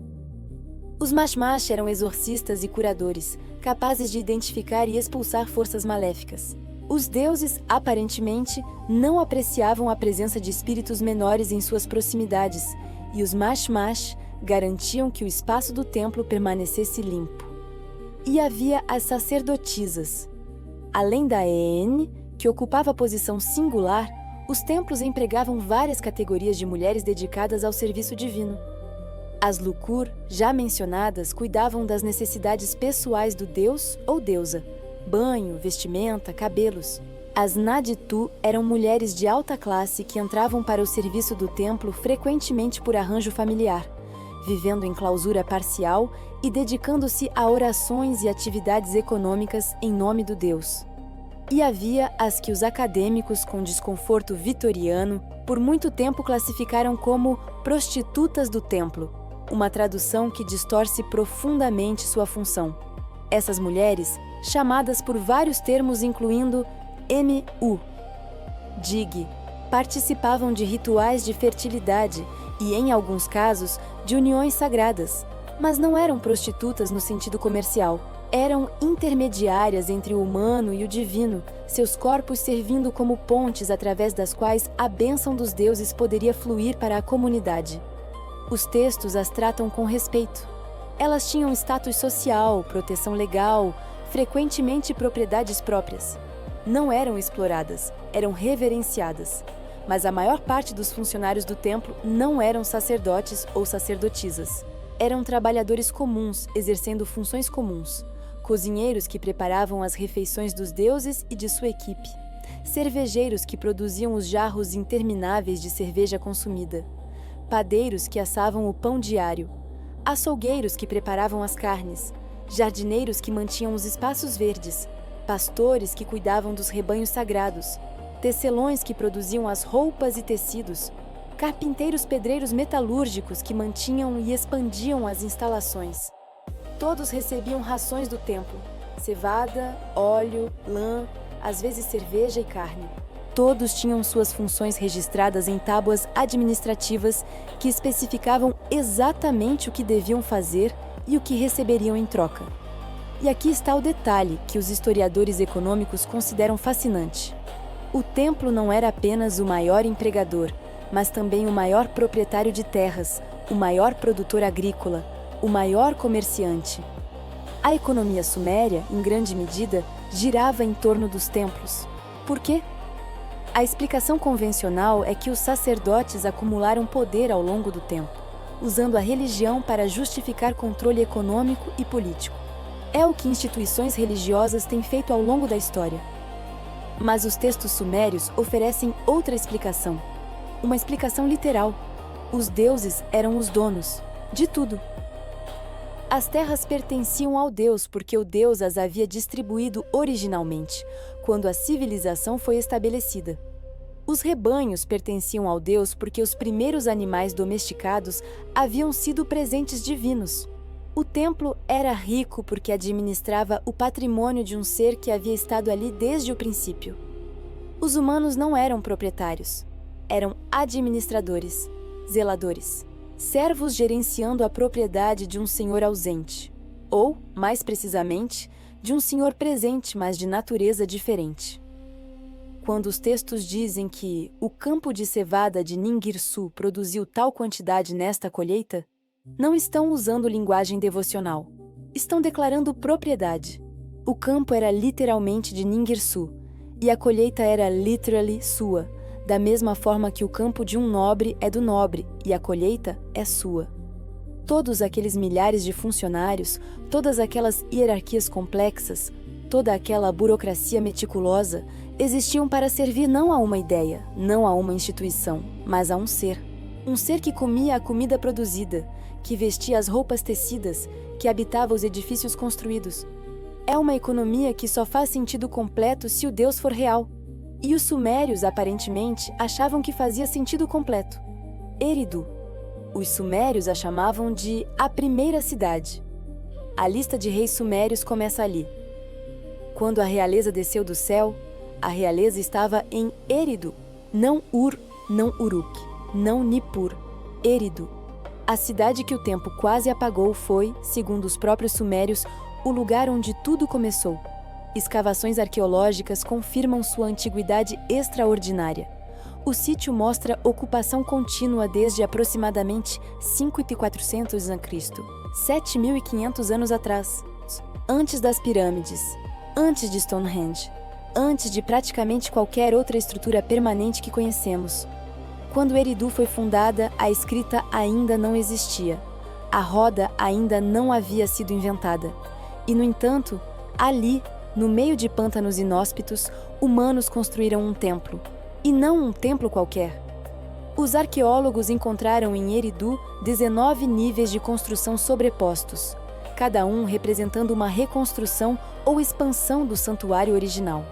[SPEAKER 1] Os Mashmash eram exorcistas e curadores, capazes de identificar e expulsar forças maléficas. Os deuses, aparentemente, não apreciavam a presença de espíritos menores em suas proximidades, e os Mashmash garantiam que o espaço do templo permanecesse limpo. E havia as sacerdotisas. Além da EN, que ocupava a posição singular, os templos empregavam várias categorias de mulheres dedicadas ao serviço divino. As Lukur, já mencionadas, cuidavam das necessidades pessoais do deus ou deusa, banho, vestimenta, cabelos. As Naditu eram mulheres de alta classe que entravam para o serviço do templo frequentemente por arranjo familiar, vivendo em clausura parcial e dedicando-se a orações e atividades econômicas em nome do deus. E havia as que os acadêmicos com desconforto vitoriano por muito tempo classificaram como prostitutas do templo, uma tradução que distorce profundamente sua função. Essas mulheres, chamadas por vários termos incluindo MU, Dig, participavam de rituais de fertilidade e, em alguns casos, de uniões sagradas, mas não eram prostitutas no sentido comercial. Eram intermediárias entre o humano e o divino, seus corpos servindo como pontes através das quais a bênção dos deuses poderia fluir para a comunidade. Os textos as tratam com respeito. Elas tinham status social, proteção legal, frequentemente propriedades próprias. Não eram exploradas, eram reverenciadas. Mas a maior parte dos funcionários do templo não eram sacerdotes ou sacerdotisas. Eram trabalhadores comuns, exercendo funções comuns, cozinheiros que preparavam as refeições dos deuses e de sua equipe, cervejeiros que produziam os jarros intermináveis de cerveja consumida, padeiros que assavam o pão diário, açougueiros que preparavam as carnes, jardineiros que mantinham os espaços verdes, pastores que cuidavam dos rebanhos sagrados, tecelões que produziam as roupas e tecidos, carpinteiros pedreiros metalúrgicos que mantinham e expandiam as instalações. Todos recebiam rações do templo: cevada, óleo, lã, às vezes cerveja e carne. Todos tinham suas funções registradas em tábuas administrativas que especificavam exatamente o que deviam fazer e o que receberiam em troca. E aqui está o detalhe que os historiadores econômicos consideram fascinante. O templo não era apenas o maior empregador, mas também o maior proprietário de terras, o maior produtor agrícola, o maior comerciante. A economia suméria, em grande medida, girava em torno dos templos. Por quê? A explicação convencional é que os sacerdotes acumularam poder ao longo do tempo, usando a religião para justificar controle econômico e político. É o que instituições religiosas têm feito ao longo da história. Mas os textos sumérios oferecem outra explicação, uma explicação literal. Os deuses eram os donos de tudo. As terras pertenciam ao Deus porque o Deus as havia distribuído originalmente, quando a civilização foi estabelecida. Os rebanhos pertenciam ao Deus porque os primeiros animais domesticados haviam sido presentes divinos. O templo era rico porque administrava o patrimônio de um ser que havia estado ali desde o princípio. Os humanos não eram proprietários, eram administradores, zeladores, servos gerenciando a propriedade de um senhor ausente, ou, mais precisamente, de um senhor presente, mas de natureza diferente. Quando os textos dizem que o campo de cevada de Ningirsu produziu tal quantidade nesta colheita, não estão usando linguagem devocional. Estão declarando propriedade. O campo era literalmente de Ningirsu, e a colheita era literally sua, da mesma forma que o campo de um nobre é do nobre e a colheita é sua. Todos aqueles milhares de funcionários, todas aquelas hierarquias complexas, toda aquela burocracia meticulosa, existiam para servir não a uma ideia, não a uma instituição, mas a um ser. Um ser que comia a comida produzida, que vestia as roupas tecidas, que habitava os edifícios construídos. É uma economia que só faz sentido completo se o Deus for real. E os sumérios, aparentemente, achavam que fazia sentido completo. Eridu. Os sumérios a chamavam de a primeira cidade. A lista de reis sumérios começa ali. Quando a realeza desceu do céu, a realeza estava em Eridu, não Ur, não Uruk, não Nippur, Eridu. A cidade que o tempo quase apagou foi, segundo os próprios sumérios, o lugar onde tudo começou. Escavações arqueológicas confirmam sua antiguidade extraordinária. O sítio mostra ocupação contínua desde aproximadamente 5400 a.C., 7.500 anos atrás, antes das pirâmides, antes de Stonehenge, antes de praticamente qualquer outra estrutura permanente que conhecemos. Quando Eridu foi fundada, a escrita ainda não existia. A roda ainda não havia sido inventada. E, no entanto, ali, no meio de pântanos inóspitos, humanos construíram um templo. E não um templo qualquer. Os arqueólogos encontraram em Eridu 19 níveis de construção sobrepostos, cada um representando uma reconstrução ou expansão do santuário original.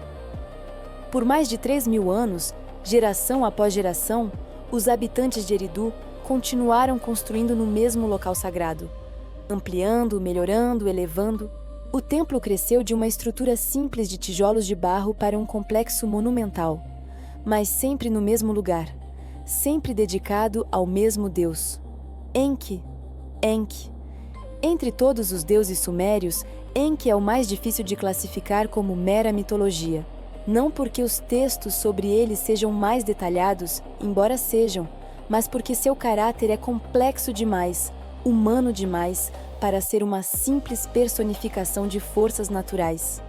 [SPEAKER 1] Por mais de 3.000 anos, geração após geração, os habitantes de Eridu continuaram construindo no mesmo local sagrado, ampliando, melhorando, elevando. O templo cresceu de uma estrutura simples de tijolos de barro para um complexo monumental, mas sempre no mesmo lugar, sempre dedicado ao mesmo Deus. Enki. Entre todos os deuses sumérios, Enki é o mais difícil de classificar como mera mitologia. Não porque os textos sobre ele sejam mais detalhados, embora sejam, mas porque seu caráter é complexo demais, humano demais, para ser uma simples personificação de forças naturais.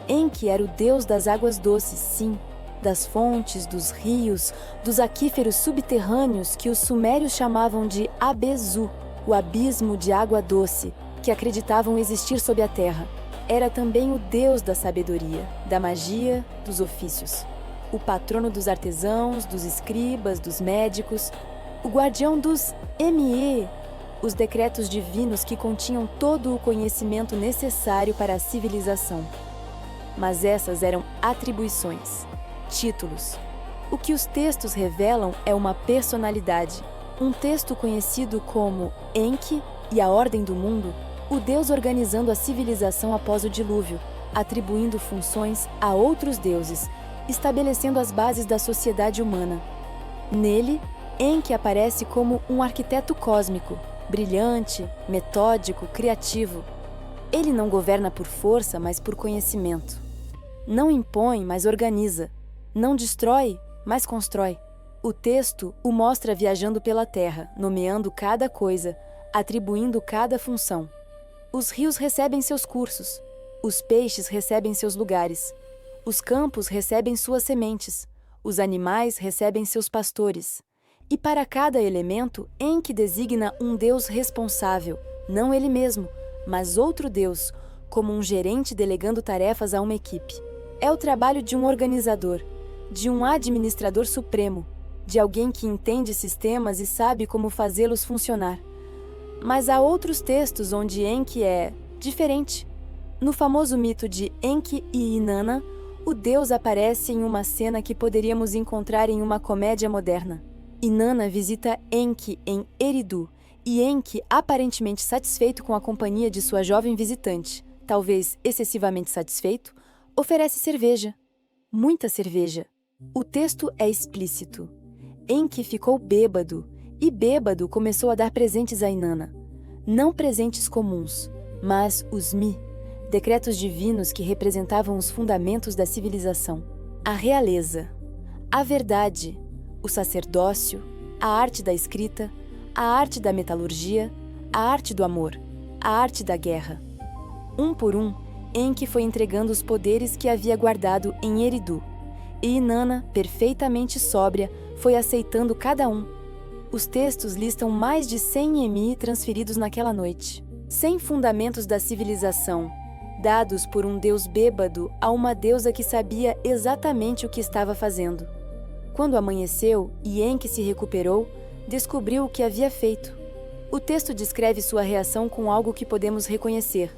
[SPEAKER 1] Enki era o deus das águas doces, sim, das fontes, dos rios, dos aquíferos subterrâneos que os sumérios chamavam de Abezu, o abismo de água doce, que acreditavam existir sob a terra. era também o deus da sabedoria, da magia, dos ofícios. O patrono dos artesãos, dos escribas, dos médicos, o guardião dos ME, os decretos divinos que continham todo o conhecimento necessário para a civilização. Mas essas eram atribuições, títulos. O que os textos revelam é uma personalidade. Um texto conhecido como Enki e a Ordem do Mundo, o deus organizando a civilização após o dilúvio, atribuindo funções a outros deuses, estabelecendo as bases da sociedade humana. Nele, Enki aparece como um arquiteto cósmico, brilhante, metódico, criativo. Ele não governa por força, mas por conhecimento. Não impõe, mas organiza. Não destrói, mas constrói. O texto o mostra viajando pela terra, nomeando cada coisa, atribuindo cada função. Os rios recebem seus cursos, os peixes recebem seus lugares, os campos recebem suas sementes, os animais recebem seus pastores. E para cada elemento, Enki designa um deus responsável, não ele mesmo, mas outro deus, como um gerente delegando tarefas a uma equipe. É o trabalho de um organizador, de um administrador supremo, de alguém que entende sistemas e sabe como fazê-los funcionar. Mas há outros textos onde Enki é diferente. No famoso mito de Enki e Inanna, o deus aparece em uma cena que poderíamos encontrar em uma comédia moderna. Inanna visita Enki em Eridu, e Enki, aparentemente satisfeito com a companhia de sua jovem visitante, talvez excessivamente satisfeito, oferece cerveja. Muita cerveja. O texto é explícito. Enki ficou bêbado, e bêbado começou a dar presentes a Inanna. Não presentes comuns, mas os Mi, decretos divinos que representavam os fundamentos da civilização. A realeza, a verdade, o sacerdócio, a arte da escrita, a arte da metalurgia, a arte do amor, a arte da guerra. Um por um, Enki foi entregando os poderes que havia guardado em Eridu, e Inanna, perfeitamente sóbria, foi aceitando cada um. Os textos listam mais de 100 Emi transferidos naquela noite. 100 fundamentos da civilização, dados por um deus bêbado a uma deusa que sabia exatamente o que estava fazendo. Quando amanheceu e Enki se recuperou, descobriu o que havia feito. O texto descreve sua reação com algo que podemos reconhecer: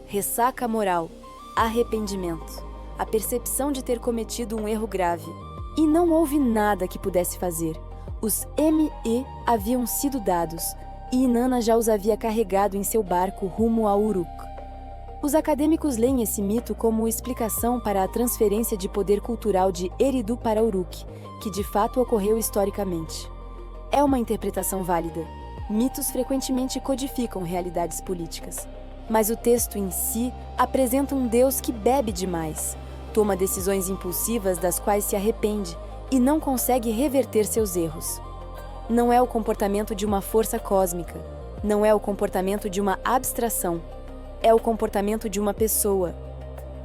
[SPEAKER 1] ressaca moral, arrependimento, a percepção de ter cometido um erro grave. E não houve nada que pudesse fazer. Os ME haviam sido dados, e Inanna já os havia carregado em seu barco rumo a Uruk. Os acadêmicos leem esse mito como explicação para a transferência de poder cultural de Eridu para Uruk, que de fato ocorreu historicamente. É uma interpretação válida. Mitos frequentemente codificam realidades políticas. Mas o texto em si apresenta um Deus que bebe demais, toma decisões impulsivas das quais se arrepende e não consegue reverter seus erros. Não é o comportamento de uma força cósmica, não é o comportamento de uma abstração, é o comportamento de uma pessoa.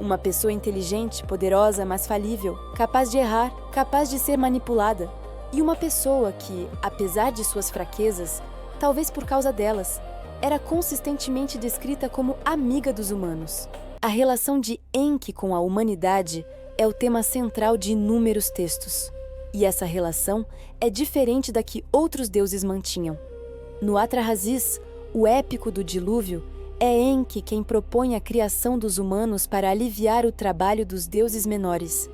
[SPEAKER 1] Uma pessoa inteligente, poderosa, mas falível, capaz de errar, capaz de ser manipulada. E uma pessoa que, apesar de suas fraquezas, talvez por causa delas, era consistentemente descrita como amiga dos humanos. A relação de Enki com a humanidade é o tema central de inúmeros textos. E essa relação é diferente da que outros deuses mantinham. No Atrahasis, o épico do dilúvio, é Enki quem propõe a criação dos humanos para aliviar o trabalho dos deuses menores.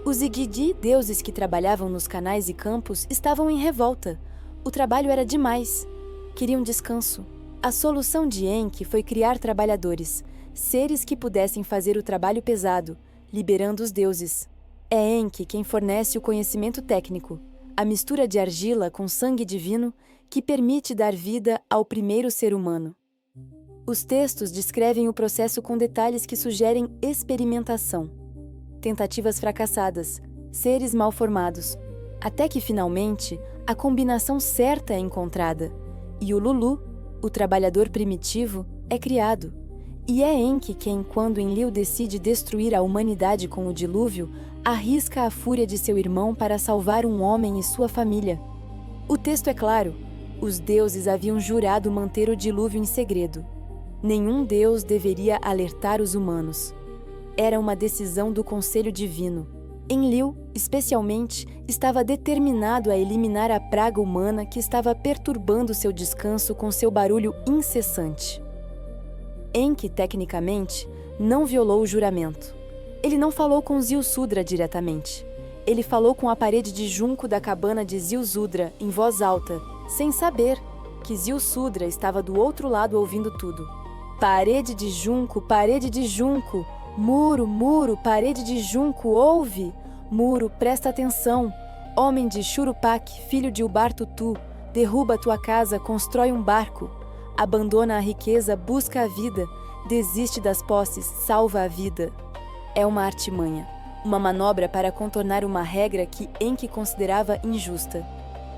[SPEAKER 1] Os Igidi, deuses que trabalhavam nos canais e campos, estavam em revolta. O trabalho era demais. Queriam descanso. A solução de Enki foi criar trabalhadores, seres que pudessem fazer o trabalho pesado, liberando os deuses. É Enki quem fornece o conhecimento técnico, a mistura de argila com sangue divino que permite dar vida ao primeiro ser humano. Os textos descrevem o processo com detalhes que sugerem experimentação. Tentativas fracassadas, seres mal formados, até que finalmente a combinação certa é encontrada e o Lulu, o trabalhador primitivo, é criado. E é Enki quem, quando Enlil decide destruir a humanidade com o dilúvio, arrisca a fúria de seu irmão para salvar um homem e sua família. O texto é claro: os deuses haviam jurado manter o dilúvio em segredo. Nenhum deus deveria alertar os humanos. Era uma decisão do Conselho Divino. Enlil, especialmente, estava determinado a eliminar a praga humana que estava perturbando seu descanso com seu barulho incessante. Enki, tecnicamente, não violou o juramento. Ele não falou com Ziusudra diretamente. Ele falou com a parede de junco da cabana de Ziusudra em voz alta, sem saber que Ziusudra estava do outro lado ouvindo tudo. Parede de junco, muro, muro, parede de junco, ouve! Muro, presta atenção! Homem de Churupak, filho de Ubartutu, derruba tua casa, constrói um barco. Abandona a riqueza, busca a vida, desiste das posses, salva a vida. É uma artimanha, uma manobra para contornar uma regra que Enki considerava injusta.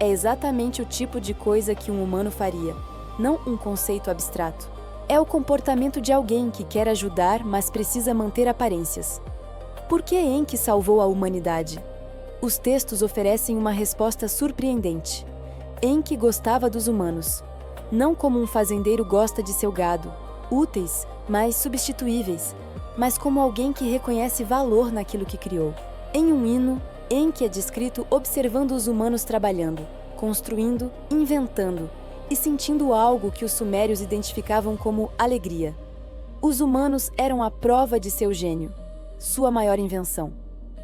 [SPEAKER 1] É exatamente o tipo de coisa que um humano faria, não um conceito abstrato. É o comportamento de alguém que quer ajudar, mas precisa manter aparências. Por que Enki salvou a humanidade? Os textos oferecem uma resposta surpreendente. Enki gostava dos humanos, não como um fazendeiro gosta de seu gado, úteis, mas substituíveis, mas como alguém que reconhece valor naquilo que criou. Em um hino, Enki é descrito observando os humanos trabalhando, construindo, inventando e sentindo algo que os sumérios identificavam como alegria. Os humanos eram a prova de seu gênio, sua maior invenção.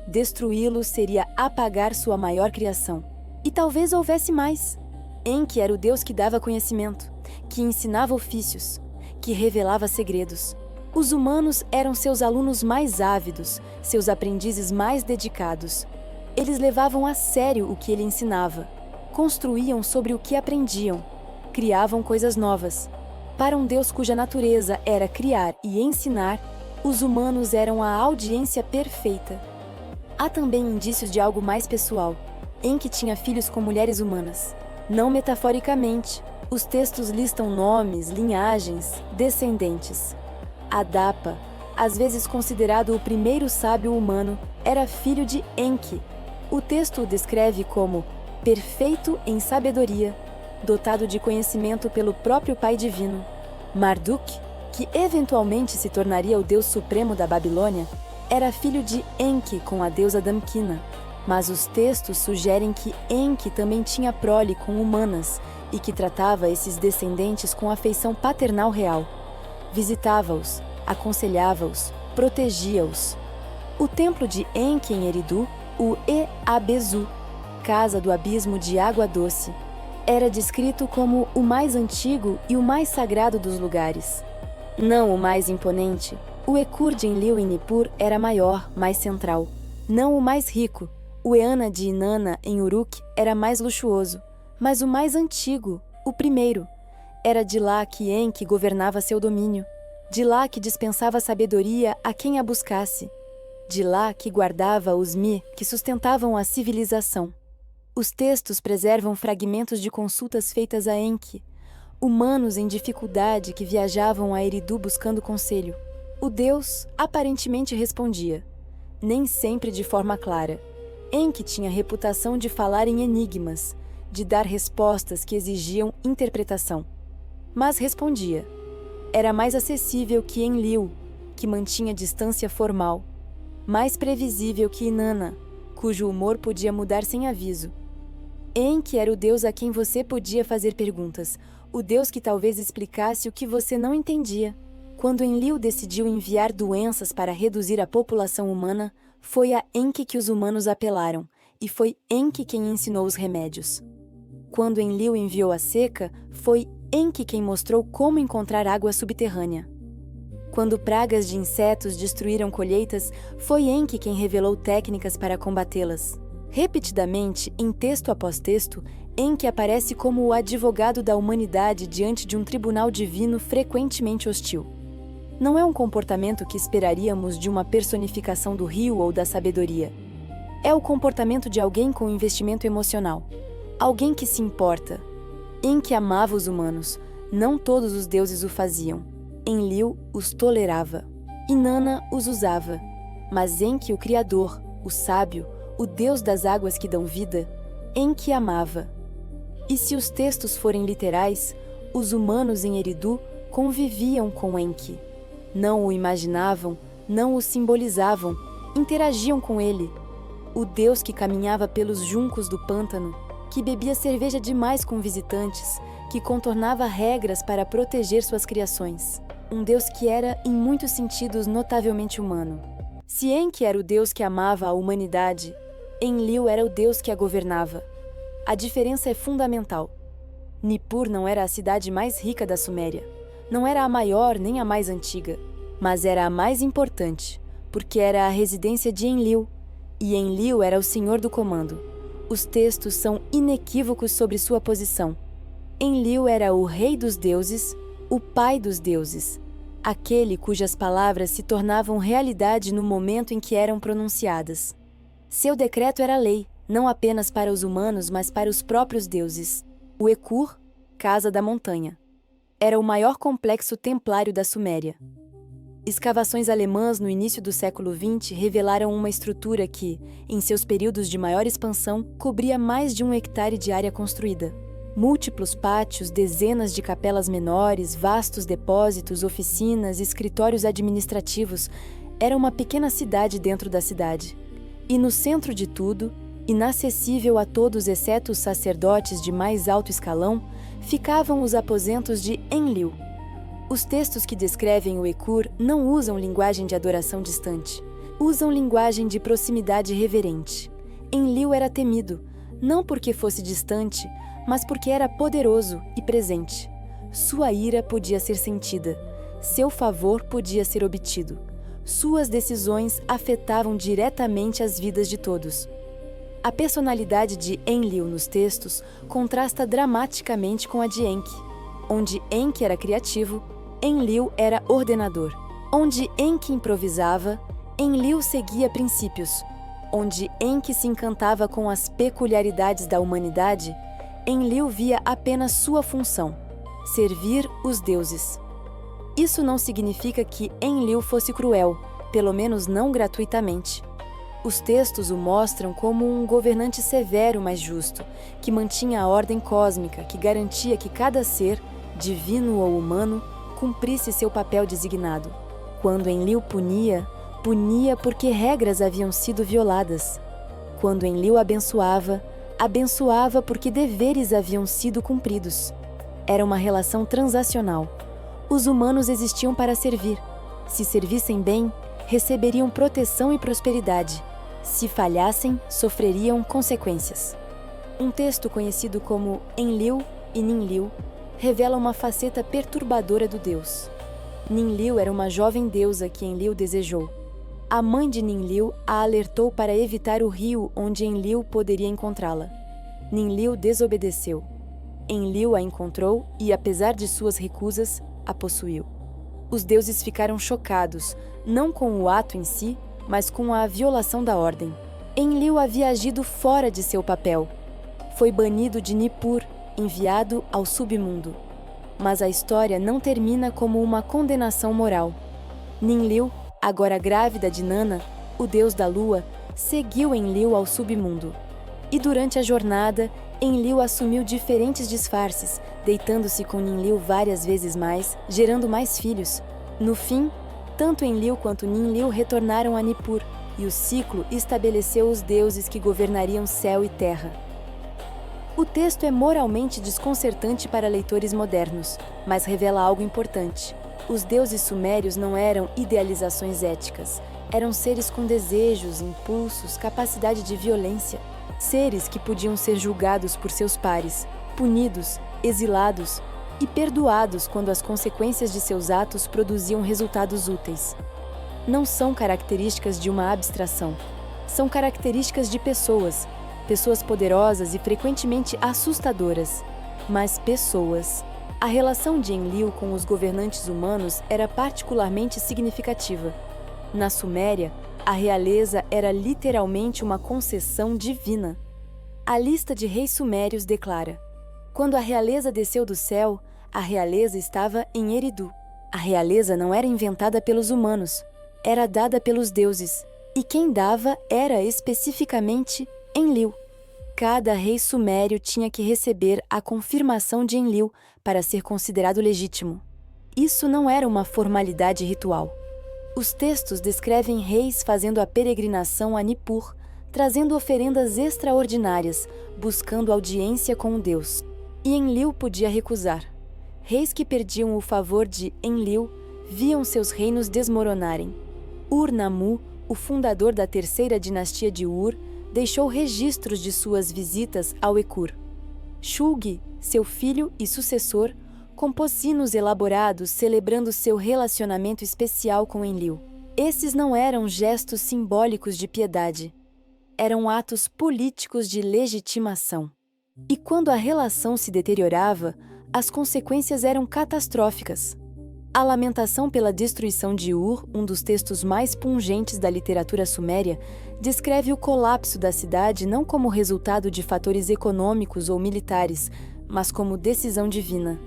[SPEAKER 1] Destruí-lo seria apagar sua maior criação. E talvez houvesse mais. Enki era o deus que dava conhecimento, que ensinava ofícios, que revelava segredos. Os humanos eram seus alunos mais ávidos, seus aprendizes mais dedicados. Eles levavam a sério o que ele ensinava, construíam sobre o que aprendiam, criavam coisas novas. Para um deus cuja natureza era criar e ensinar, os humanos eram a audiência perfeita. Há também indícios de algo mais pessoal. Enki tinha filhos com mulheres humanas. Não metaforicamente, os textos listam nomes, linhagens, descendentes. Adapa, às vezes considerado o primeiro sábio humano, era filho de Enki. O texto o descreve como perfeito em sabedoria, dotado de conhecimento pelo próprio Pai Divino. Marduk, que eventualmente se tornaria o deus supremo da Babilônia, era filho de Enki com a deusa Damkina. Mas os textos sugerem que Enki também tinha prole com humanas e que tratava esses descendentes com afeição paternal real. Visitava-os, aconselhava-os, protegia-os. O templo de Enki em Eridu, o E-Abezu, casa do abismo de água doce, era descrito como o mais antigo e o mais sagrado dos lugares. Não o mais imponente, o Ekur de Enlil em Nippur era maior, mais central. Não o mais rico, o Eana de Inanna em Uruk era mais luxuoso, mas o mais antigo, o primeiro. Era de lá que Enki governava seu domínio, de lá que dispensava sabedoria a quem a buscasse, de lá que guardava os Mi que sustentavam a civilização. Os textos preservam fragmentos de consultas feitas a Enki, humanos em dificuldade que viajavam a Eridu buscando conselho. O deus aparentemente respondia, nem sempre de forma clara. Enki tinha reputação de falar em enigmas, de dar respostas que exigiam interpretação. Mas respondia. Era mais acessível que Enlil, que mantinha distância formal. Mais previsível que Inanna, cujo humor podia mudar sem aviso. Enki era o deus a quem você podia fazer perguntas, o deus que talvez explicasse o que você não entendia. Quando Enlil decidiu enviar doenças para reduzir a população humana, foi a Enki que os humanos apelaram, e foi Enki quem ensinou os remédios. Quando Enlil enviou a seca, foi Enki quem mostrou como encontrar água subterrânea. Quando pragas de insetos destruíram colheitas, foi Enki quem revelou técnicas para combatê-las. Repetidamente, em texto após texto, Enki aparece como o advogado da humanidade diante de um tribunal divino frequentemente hostil. Não é um comportamento que esperaríamos de uma personificação do rio ou da sabedoria. É o comportamento de alguém com investimento emocional. Alguém que se importa. Enki amava os humanos. Não todos os deuses o faziam. Enlil os tolerava. Inanna os usava. Mas Enki, o Criador, o sábio, o Deus das águas que dão vida, Enki amava. E se os textos forem literais, os humanos em Eridu conviviam com Enki. Não o imaginavam, não o simbolizavam, interagiam com ele. O deus que caminhava pelos juncos do pântano, que bebia cerveja demais com visitantes, que contornava regras para proteger suas criações. Um deus que era, em muitos sentidos, notavelmente humano. Se Enki era o deus que amava a humanidade, Enlil era o deus que a governava. A diferença é fundamental. Nippur não era a cidade mais rica da Suméria. Não era a maior nem a mais antiga, mas era a mais importante, porque era a residência de Enlil, e Enlil era o senhor do comando. Os textos são inequívocos sobre sua posição. Enlil era o rei dos deuses, o pai dos deuses, aquele cujas palavras se tornavam realidade no momento em que eram pronunciadas. Seu decreto era lei, não apenas para os humanos, mas para os próprios deuses. O Ekur, Casa da Montanha, era o maior complexo templário da Suméria. Escavações alemãs no início do século XX revelaram uma estrutura que, em seus períodos de maior expansão, cobria mais de 1 hectare de área construída. Múltiplos pátios, dezenas de capelas menores, vastos depósitos, oficinas, escritórios administrativos. Era uma pequena cidade dentro da cidade. E no centro de tudo, inacessível a todos exceto os sacerdotes de mais alto escalão, ficavam os aposentos de Enlil. Os textos que descrevem o Ekur não usam linguagem de adoração distante. Usam linguagem de proximidade reverente. Enlil era temido, não porque fosse distante, mas porque era poderoso e presente. Sua ira podia ser sentida. Seu favor podia ser obtido. Suas decisões afetavam diretamente as vidas de todos. A personalidade de Enlil nos textos contrasta dramaticamente com a de Enki. Onde Enki era criativo, Enlil era ordenador. Onde Enki improvisava, Enlil seguia princípios. Onde Enki se encantava com as peculiaridades da humanidade, Enlil via apenas sua função: servir os deuses. Isso não significa que Enlil fosse cruel, pelo menos não gratuitamente. Os textos o mostram como um governante severo, mas justo, que mantinha a ordem cósmica, que garantia que cada ser, divino ou humano, cumprisse seu papel designado. Quando Enlil punia, punia porque regras haviam sido violadas. Quando Enlil abençoava, abençoava porque deveres haviam sido cumpridos. Era uma relação transacional. Os humanos existiam para servir. Se servissem bem, receberiam proteção e prosperidade. Se falhassem, sofreriam consequências. Um texto conhecido como Enlil e Ninlil revela uma faceta perturbadora do deus. Ninlil era uma jovem deusa que Enlil desejou. A mãe de Ninlil a alertou para evitar o rio onde Enlil poderia encontrá-la. Ninlil desobedeceu. Enlil a encontrou e, apesar de suas recusas, a possuiu. Os deuses ficaram chocados, não com o ato em si, mas com a violação da ordem. Enlil havia agido fora de seu papel. Foi banido de Nippur, enviado ao submundo. Mas a história não termina como uma condenação moral. Ninlil, agora grávida de Nana, o deus da lua, seguiu Enlil ao submundo. E durante a jornada, Enlil assumiu diferentes disfarces, deitando-se com Ninlil várias vezes mais, gerando mais filhos. No fim, tanto Enlil quanto Ninlil retornaram a Nippur, e o ciclo estabeleceu os deuses que governariam céu e terra. O texto é moralmente desconcertante para leitores modernos, mas revela algo importante. Os deuses sumérios não eram idealizações éticas. Eram seres com desejos, impulsos, capacidade de violência. Seres que podiam ser julgados por seus pares, punidos, exilados e perdoados quando as consequências de seus atos produziam resultados úteis. Não são características de uma abstração. São características de pessoas poderosas e frequentemente assustadoras, mas pessoas. A relação de Enlil com os governantes humanos era particularmente significativa. Na Suméria, a realeza era literalmente uma concessão divina. A lista de reis sumérios declara: quando a realeza desceu do céu, a realeza estava em Eridu. A realeza não era inventada pelos humanos, era dada pelos deuses, e quem dava era especificamente Enlil. Cada rei sumério tinha que receber a confirmação de Enlil para ser considerado legítimo. Isso não era uma formalidade ritual. Os textos descrevem reis fazendo a peregrinação a Nippur, trazendo oferendas extraordinárias, buscando audiência com o Deus. E Enlil podia recusar. Reis que perdiam o favor de Enlil viam seus reinos desmoronarem. Ur-Nammu, o fundador da terceira dinastia de Ur, deixou registros de suas visitas ao Ekur. Shulgi, seu filho e sucessor, compôs hinos elaborados celebrando seu relacionamento especial com Enlil. Esses não eram gestos simbólicos de piedade. Eram atos políticos de legitimação. E quando a relação se deteriorava, as consequências eram catastróficas. A lamentação pela destruição de Ur, um dos textos mais pungentes da literatura suméria, descreve o colapso da cidade não como resultado de fatores econômicos ou militares, mas como decisão divina.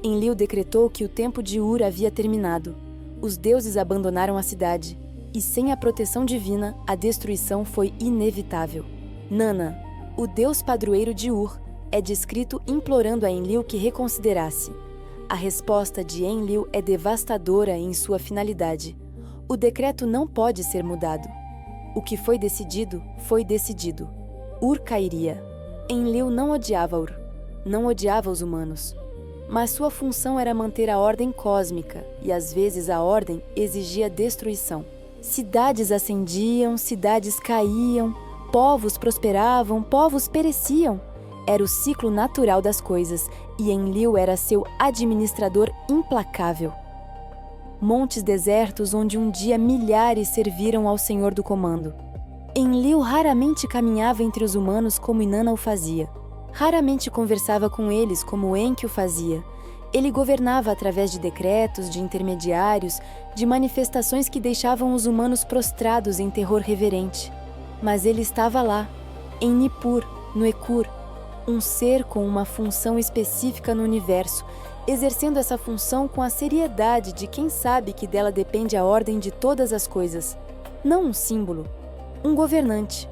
[SPEAKER 1] Enlil decretou que o tempo de Ur havia terminado. Os deuses abandonaram a cidade, e sem a proteção divina, a destruição foi inevitável. Nana, o deus padroeiro de Ur, é descrito implorando a Enlil que reconsiderasse. A resposta de Enlil é devastadora em sua finalidade. O decreto não pode ser mudado. O que foi decidido, foi decidido. Ur cairia. Enlil não odiava Ur, não odiava os humanos. Mas sua função era manter a ordem cósmica, e às vezes a ordem exigia destruição. Cidades ascendiam, cidades caíam, povos prosperavam, povos pereciam. Era o ciclo natural das coisas, e Enlil era seu administrador implacável. Montes desertos onde um dia milhares serviram ao Senhor do Comando. Enlil raramente caminhava entre os humanos como Inanna o fazia. Raramente conversava com eles como Enki o fazia. Ele governava através de decretos, de intermediários, de manifestações que deixavam os humanos prostrados em terror reverente. Mas ele estava lá, em Nippur, no Ekur, um ser com uma função específica no universo, exercendo essa função com a seriedade de quem sabe que dela depende a ordem de todas as coisas. Não um símbolo, um governante.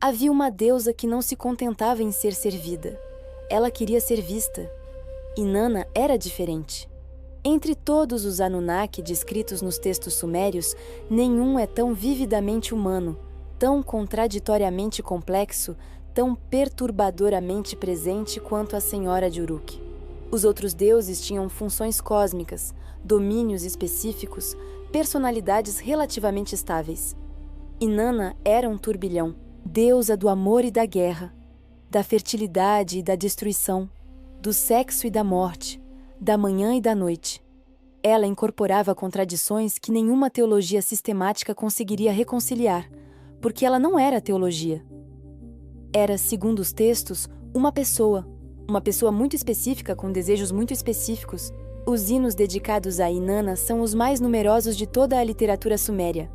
[SPEAKER 1] Havia uma deusa que não se contentava em ser servida. Ela queria ser vista. Inanna era diferente. Entre todos os Anunnaki descritos nos textos sumérios, nenhum é tão vividamente humano, tão contraditoriamente complexo, tão perturbadoramente presente quanto a Senhora de Uruk. Os outros deuses tinham funções cósmicas, domínios específicos, personalidades relativamente estáveis. Inanna era um turbilhão, deusa do amor e da guerra, da fertilidade e da destruição, do sexo e da morte, da manhã e da noite. Ela incorporava contradições que nenhuma teologia sistemática conseguiria reconciliar, porque ela não era teologia. Era, segundo os textos, uma pessoa muito específica com desejos muito específicos. Os hinos dedicados a Inanna são os mais numerosos de toda a literatura suméria,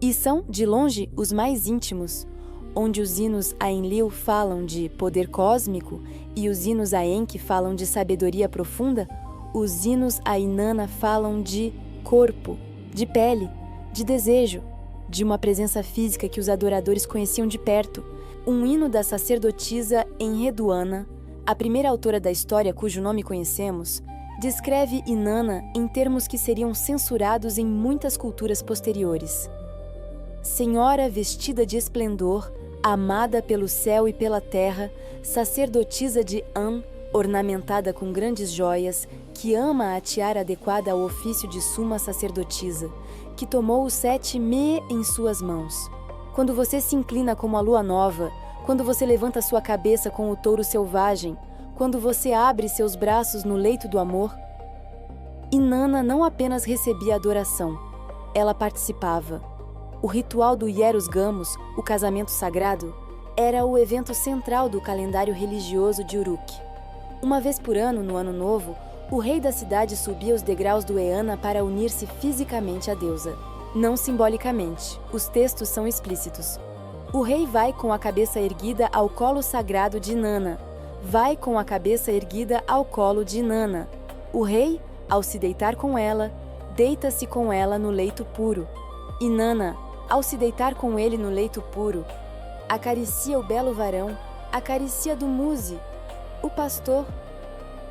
[SPEAKER 1] e são, de longe, os mais íntimos, onde os hinos a Enlil falam de poder cósmico e os hinos a Enki falam de sabedoria profunda, os hinos a Inanna falam de corpo, de pele, de desejo, de uma presença física que os adoradores conheciam de perto. Um hino da sacerdotisa Enheduanna, a primeira autora da história cujo nome conhecemos, descreve Inanna em termos que seriam censurados em muitas culturas posteriores. Senhora vestida de esplendor, amada pelo céu e pela terra, sacerdotisa de An, ornamentada com grandes joias, que ama a tiara adequada ao ofício de suma sacerdotisa, que tomou os 7 me em suas mãos. Quando você se inclina como a lua nova, quando você levanta sua cabeça com o touro selvagem, quando você abre seus braços no leito do amor, Inanna não apenas recebia adoração, ela participava. O ritual do Hieros Gamos, o casamento sagrado, era o evento central do calendário religioso de Uruk. Uma vez por ano, no Ano Novo, o rei da cidade subia os degraus do Eanna para unir-se fisicamente à deusa. Não simbolicamente, os textos são explícitos. O rei vai com a cabeça erguida ao colo sagrado de Inanna. Vai com a cabeça erguida ao colo de Inanna. O rei, ao se deitar com ela, deita-se com ela no leito puro. Inanna, ao se deitar com ele no leito puro, acaricia o belo varão, acaricia do Dumuzi, o pastor.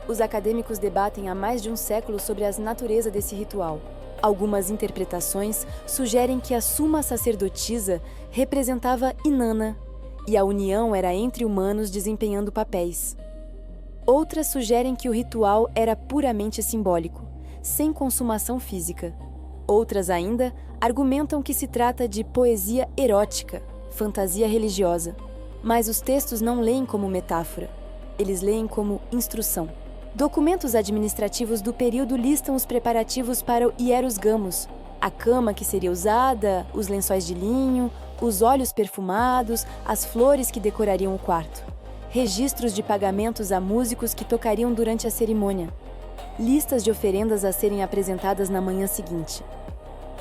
[SPEAKER 1] Os acadêmicos debatem há mais de um século sobre a natureza desse ritual. Algumas interpretações sugerem que a suma sacerdotisa representava Inanna e a união era entre humanos desempenhando papéis. Outras sugerem que o ritual era puramente simbólico, sem consumação física. Outras ainda argumentam que se trata de poesia erótica, fantasia religiosa. Mas os textos não leem como metáfora, eles leem como instrução. Documentos administrativos do período listam os preparativos para o hieros gamos, a cama que seria usada, os lençóis de linho, os óleos perfumados, as flores que decorariam o quarto. Registros de pagamentos a músicos que tocariam durante a cerimônia. Listas de oferendas a serem apresentadas na manhã seguinte.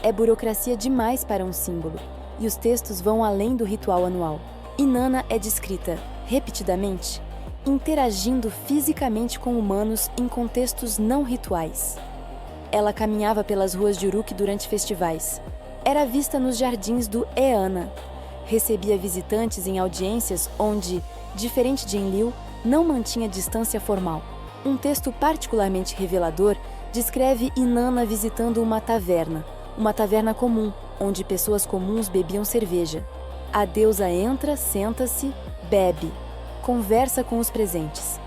[SPEAKER 1] É burocracia demais para um símbolo, e os textos vão além do ritual anual. Inanna é descrita, repetidamente, interagindo fisicamente com humanos em contextos não rituais. Ela caminhava pelas ruas de Uruk durante festivais. Era vista nos jardins do Eanna. Recebia visitantes em audiências onde, diferente de Enlil, não mantinha distância formal. Um texto particularmente revelador descreve Inanna visitando uma taverna comum, onde pessoas comuns bebiam cerveja. A deusa entra, senta-se, bebe, conversa com os presentes.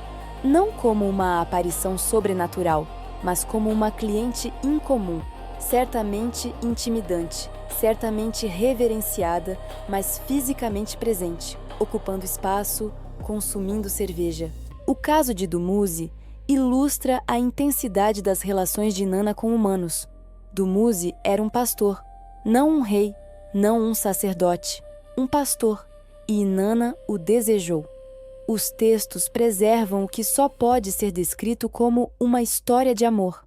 [SPEAKER 1] Não como uma aparição sobrenatural, mas como uma cliente incomum, certamente intimidante, certamente reverenciada, mas fisicamente presente, ocupando espaço, consumindo cerveja. O caso de Dumuzi ilustra a intensidade das relações de Inanna com humanos. Dumuzi era um pastor, não um rei, não um sacerdote, um pastor, e Inanna o desejou. Os textos preservam o que só pode ser descrito como uma história de amor.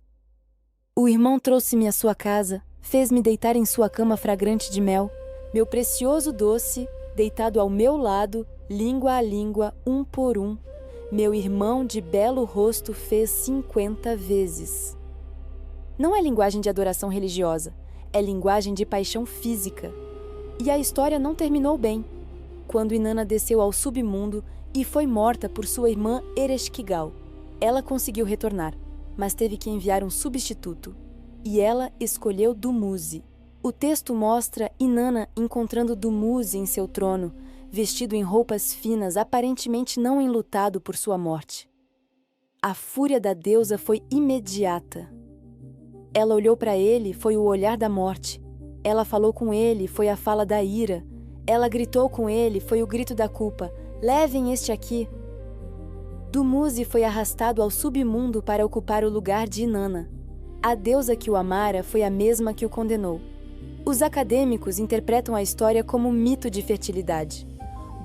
[SPEAKER 1] O irmão trouxe-me à sua casa, fez-me deitar em sua cama fragrante de mel, meu precioso doce, deitado ao meu lado, língua a língua, um por um, meu irmão de belo rosto fez 50 vezes. Não é linguagem de adoração religiosa, é linguagem de paixão física. E a história não terminou bem, quando Inanna desceu ao submundo e foi morta por sua irmã Ereshkigal. Ela conseguiu retornar, mas teve que enviar um substituto, e ela escolheu Dumuzi. O texto mostra Inanna encontrando Dumuzi em seu trono, vestido em roupas finas, aparentemente não enlutado por sua morte. A fúria da deusa foi imediata. Ela olhou para ele, foi o olhar da morte. Ela falou com ele, foi a fala da ira. Ela gritou com ele, foi o grito da culpa. Levem este aqui. Dumuzi foi arrastado ao submundo para ocupar o lugar de Inanna. A deusa que o amara foi a mesma que o condenou. Os acadêmicos interpretam a história como um mito de fertilidade.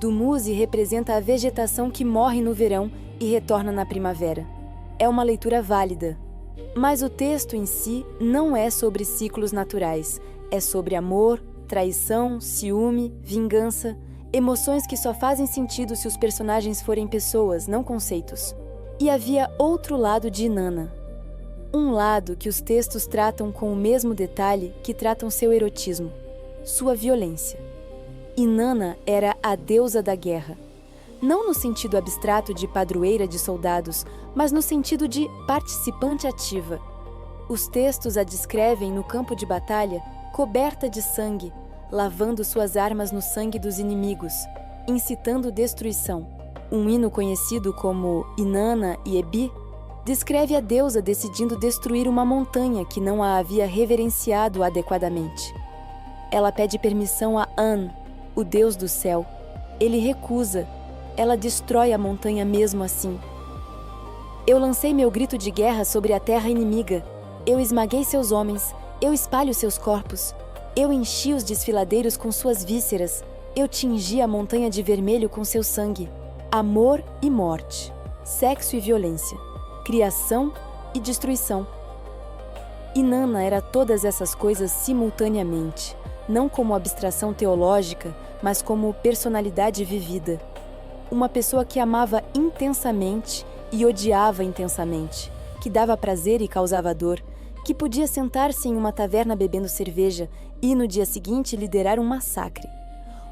[SPEAKER 1] Dumuzi representa a vegetação que morre no verão e retorna na primavera. É uma leitura válida. Mas o texto em si não é sobre ciclos naturais. É sobre amor, traição, ciúme, vingança, emoções que só fazem sentido se os personagens forem pessoas, não conceitos. E havia outro lado de Inanna. Um lado que os textos tratam com o mesmo detalhe que tratam seu erotismo, sua violência. Inanna era a deusa da guerra. Não no sentido abstrato de padroeira de soldados, mas no sentido de participante ativa. Os textos a descrevem no campo de batalha, coberta de sangue, lavando suas armas no sangue dos inimigos, incitando destruição. Um hino conhecido como Inanna e Ebi descreve a deusa decidindo destruir uma montanha que não a havia reverenciado adequadamente. Ela pede permissão a An, o deus do céu. Ele recusa. Ela destrói a montanha mesmo assim. Eu lancei meu grito de guerra sobre a terra inimiga. Eu esmaguei seus homens. Eu espalho seus corpos. Eu enchi os desfiladeiros com suas vísceras. Eu tingi a montanha de vermelho com seu sangue. Amor e morte. Sexo e violência. Criação e destruição. Inanna era todas essas coisas simultaneamente, não como abstração teológica, mas como personalidade vivida. Uma pessoa que amava intensamente e odiava intensamente, que dava prazer e causava dor, que podia sentar-se em uma taverna bebendo cerveja e, no dia seguinte, liderar um massacre.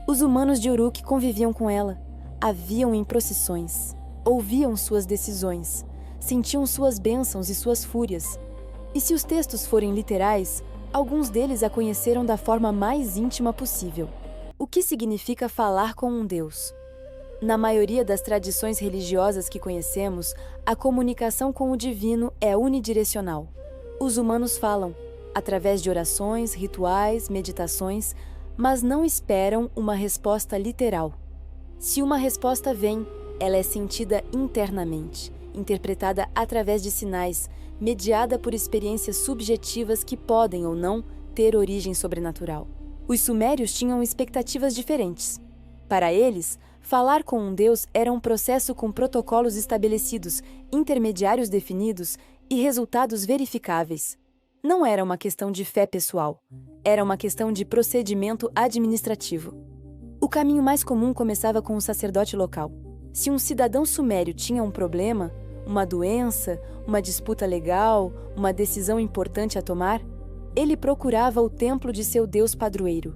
[SPEAKER 1] Os humanos de Uruk conviviam com ela, a viam em procissões, ouviam suas decisões, sentiam suas bênçãos e suas fúrias. E se os textos forem literais, alguns deles a conheceram da forma mais íntima possível. O que significa falar com um Deus? Na maioria das tradições religiosas que conhecemos, a comunicação com o divino é unidirecional. Os humanos falam, através de orações, rituais, meditações, mas não esperam uma resposta literal. Se uma resposta vem, ela é sentida internamente, interpretada através de sinais, mediada por experiências subjetivas que podem ou não ter origem sobrenatural. Os sumérios tinham expectativas diferentes. Para eles, falar com um Deus era um processo com protocolos estabelecidos, intermediários definidos e resultados verificáveis. Não era uma questão de fé pessoal, era uma questão de procedimento administrativo. O caminho mais comum começava com o sacerdote local. Se um cidadão sumério tinha um problema, uma doença, uma disputa legal, uma decisão importante a tomar, ele procurava o templo de seu Deus padroeiro,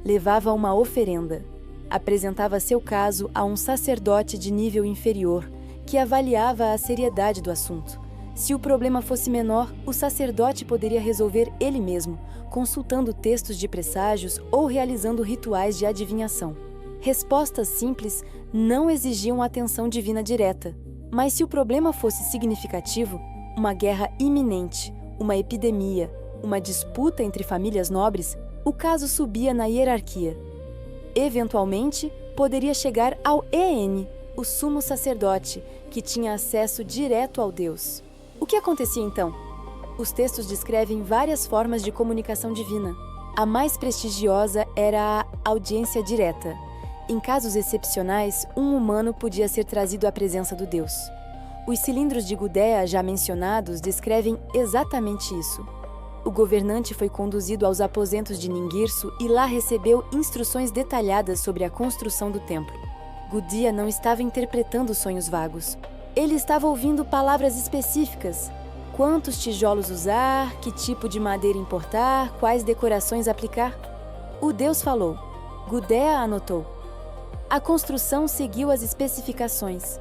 [SPEAKER 1] levava uma oferenda, apresentava seu caso a um sacerdote de nível inferior, que avaliava a seriedade do assunto. Se o problema fosse menor, o sacerdote poderia resolver ele mesmo, consultando textos de presságios ou realizando rituais de adivinhação. Respostas simples não exigiam atenção divina direta, mas se o problema fosse significativo, uma guerra iminente, uma epidemia, uma disputa entre famílias nobres, o caso subia na hierarquia. Eventualmente, poderia chegar ao EN, o sumo sacerdote, que tinha acesso direto ao Deus. O que acontecia então? Os textos descrevem várias formas de comunicação divina. A mais prestigiosa era a audiência direta. Em casos excepcionais, um humano podia ser trazido à presença do Deus. Os cilindros de Gudea já mencionados descrevem exatamente isso. O governante foi conduzido aos aposentos de Ningirsu e lá recebeu instruções detalhadas sobre a construção do templo. Gudea não estava interpretando sonhos vagos. Ele estava ouvindo palavras específicas. Quantos tijolos usar, que tipo de madeira importar, quais decorações aplicar. O Deus falou. Gudea anotou. A construção seguiu as especificações.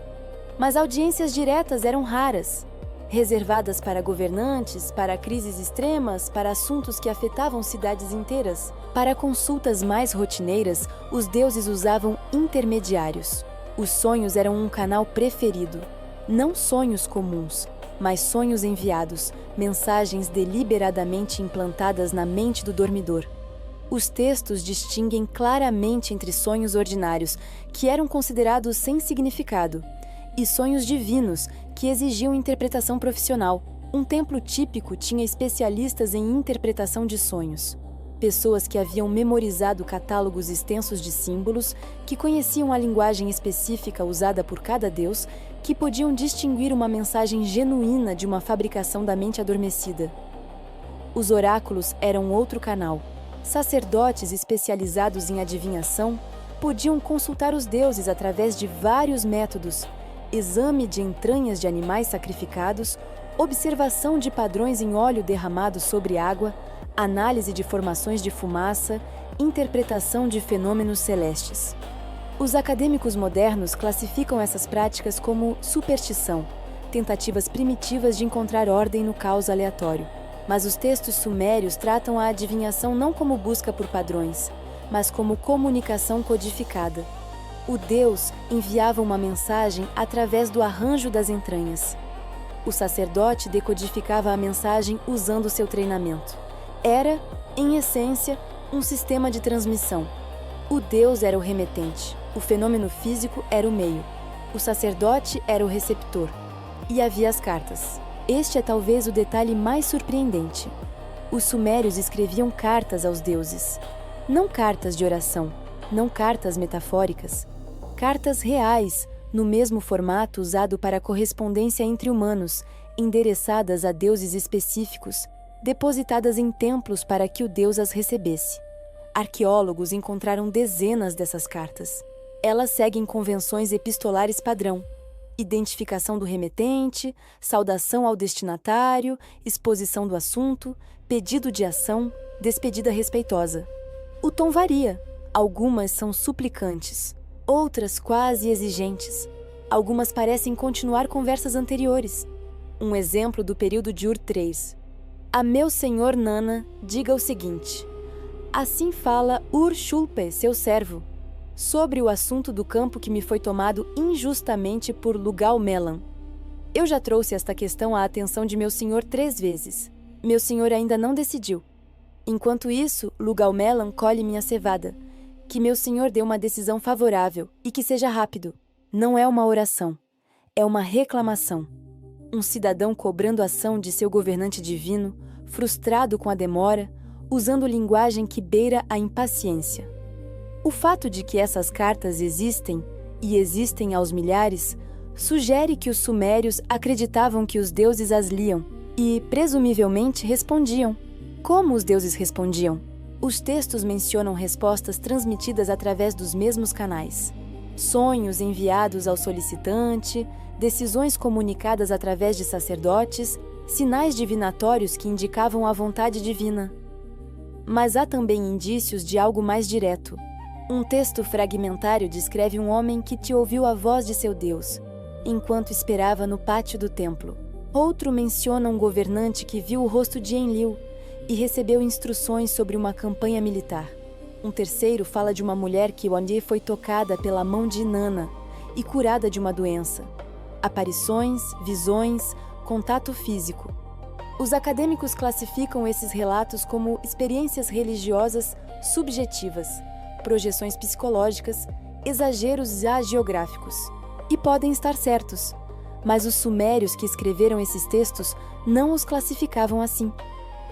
[SPEAKER 1] Mas audiências diretas eram raras, reservadas para governantes, para crises extremas, para assuntos que afetavam cidades inteiras. Para consultas mais rotineiras, os deuses usavam intermediários. Os sonhos eram um canal preferido. Não sonhos comuns, mas sonhos enviados, mensagens deliberadamente implantadas na mente do dormidor. Os textos distinguem claramente entre sonhos ordinários, que eram considerados sem significado, e sonhos divinos, que exigiam interpretação profissional. Um templo típico tinha especialistas em interpretação de sonhos. Pessoas que haviam memorizado catálogos extensos de símbolos, que conheciam a linguagem específica usada por cada deus, que podiam distinguir uma mensagem genuína de uma fabricação da mente adormecida. Os oráculos eram outro canal. Sacerdotes especializados em adivinhação podiam consultar os deuses através de vários métodos: exame de entranhas de animais sacrificados, observação de padrões em óleo derramado sobre água, análise de formações de fumaça, interpretação de fenômenos celestes. Os acadêmicos modernos classificam essas práticas como superstição, tentativas primitivas de encontrar ordem no caos aleatório. Mas os textos sumérios tratam a adivinhação não como busca por padrões, mas como comunicação codificada. O Deus enviava uma mensagem através do arranjo das entranhas. O sacerdote decodificava a mensagem usando seu treinamento. Era, em essência, um sistema de transmissão. O Deus era o remetente, o fenômeno físico era o meio, o sacerdote era o receptor. E havia as cartas. Este é talvez o detalhe mais surpreendente. Os sumérios escreviam cartas aos deuses. Não cartas de oração, não cartas metafóricas. Cartas reais, no mesmo formato usado para a correspondência entre humanos, endereçadas a deuses específicos, depositadas em templos para que o deus as recebesse. Arqueólogos encontraram dezenas dessas cartas. Elas seguem convenções epistolares padrão: identificação do remetente, saudação ao destinatário, exposição do assunto, pedido de ação, despedida respeitosa. O tom varia. Algumas são suplicantes, outras quase exigentes. Algumas parecem continuar conversas anteriores. um exemplo do período de Ur III. A meu senhor Nana, diga o seguinte: assim fala Ur-Shulpe, seu servo, sobre o assunto do campo que me foi tomado injustamente por Lugal-Melan. Eu já trouxe esta questão à atenção de meu senhor 3 vezes. Meu senhor ainda não decidiu. Enquanto isso, Lugal-Melan colhe minha cevada. Que meu senhor dê uma decisão favorável e que seja rápido. Não é uma oração, é uma reclamação. Um cidadão cobrando ação de seu governante divino, frustrado com a demora, usando linguagem que beira a impaciência. O fato de que essas cartas existem, e existem aos milhares, sugere que os sumérios acreditavam que os deuses as liam e, presumivelmente, respondiam. Como os deuses respondiam? Os textos mencionam respostas transmitidas através dos mesmos canais. Sonhos enviados ao solicitante, decisões comunicadas através de sacerdotes, sinais divinatórios que indicavam a vontade divina. Mas há também indícios de algo mais direto. Um texto fragmentário descreve um homem que te ouviu a voz de seu Deus, enquanto esperava no pátio do templo. Outro menciona um governante que viu o rosto de Enlil e recebeu instruções sobre uma campanha militar. Um terceiro fala de uma mulher que onde foi tocada pela mão de Nana e curada de uma doença. Aparições, visões, contato físico. Os acadêmicos classificam esses relatos como experiências religiosas subjetivas, projeções psicológicas, exageros hagiográficos. E podem estar certos, mas os sumérios que escreveram esses textos não os classificavam assim.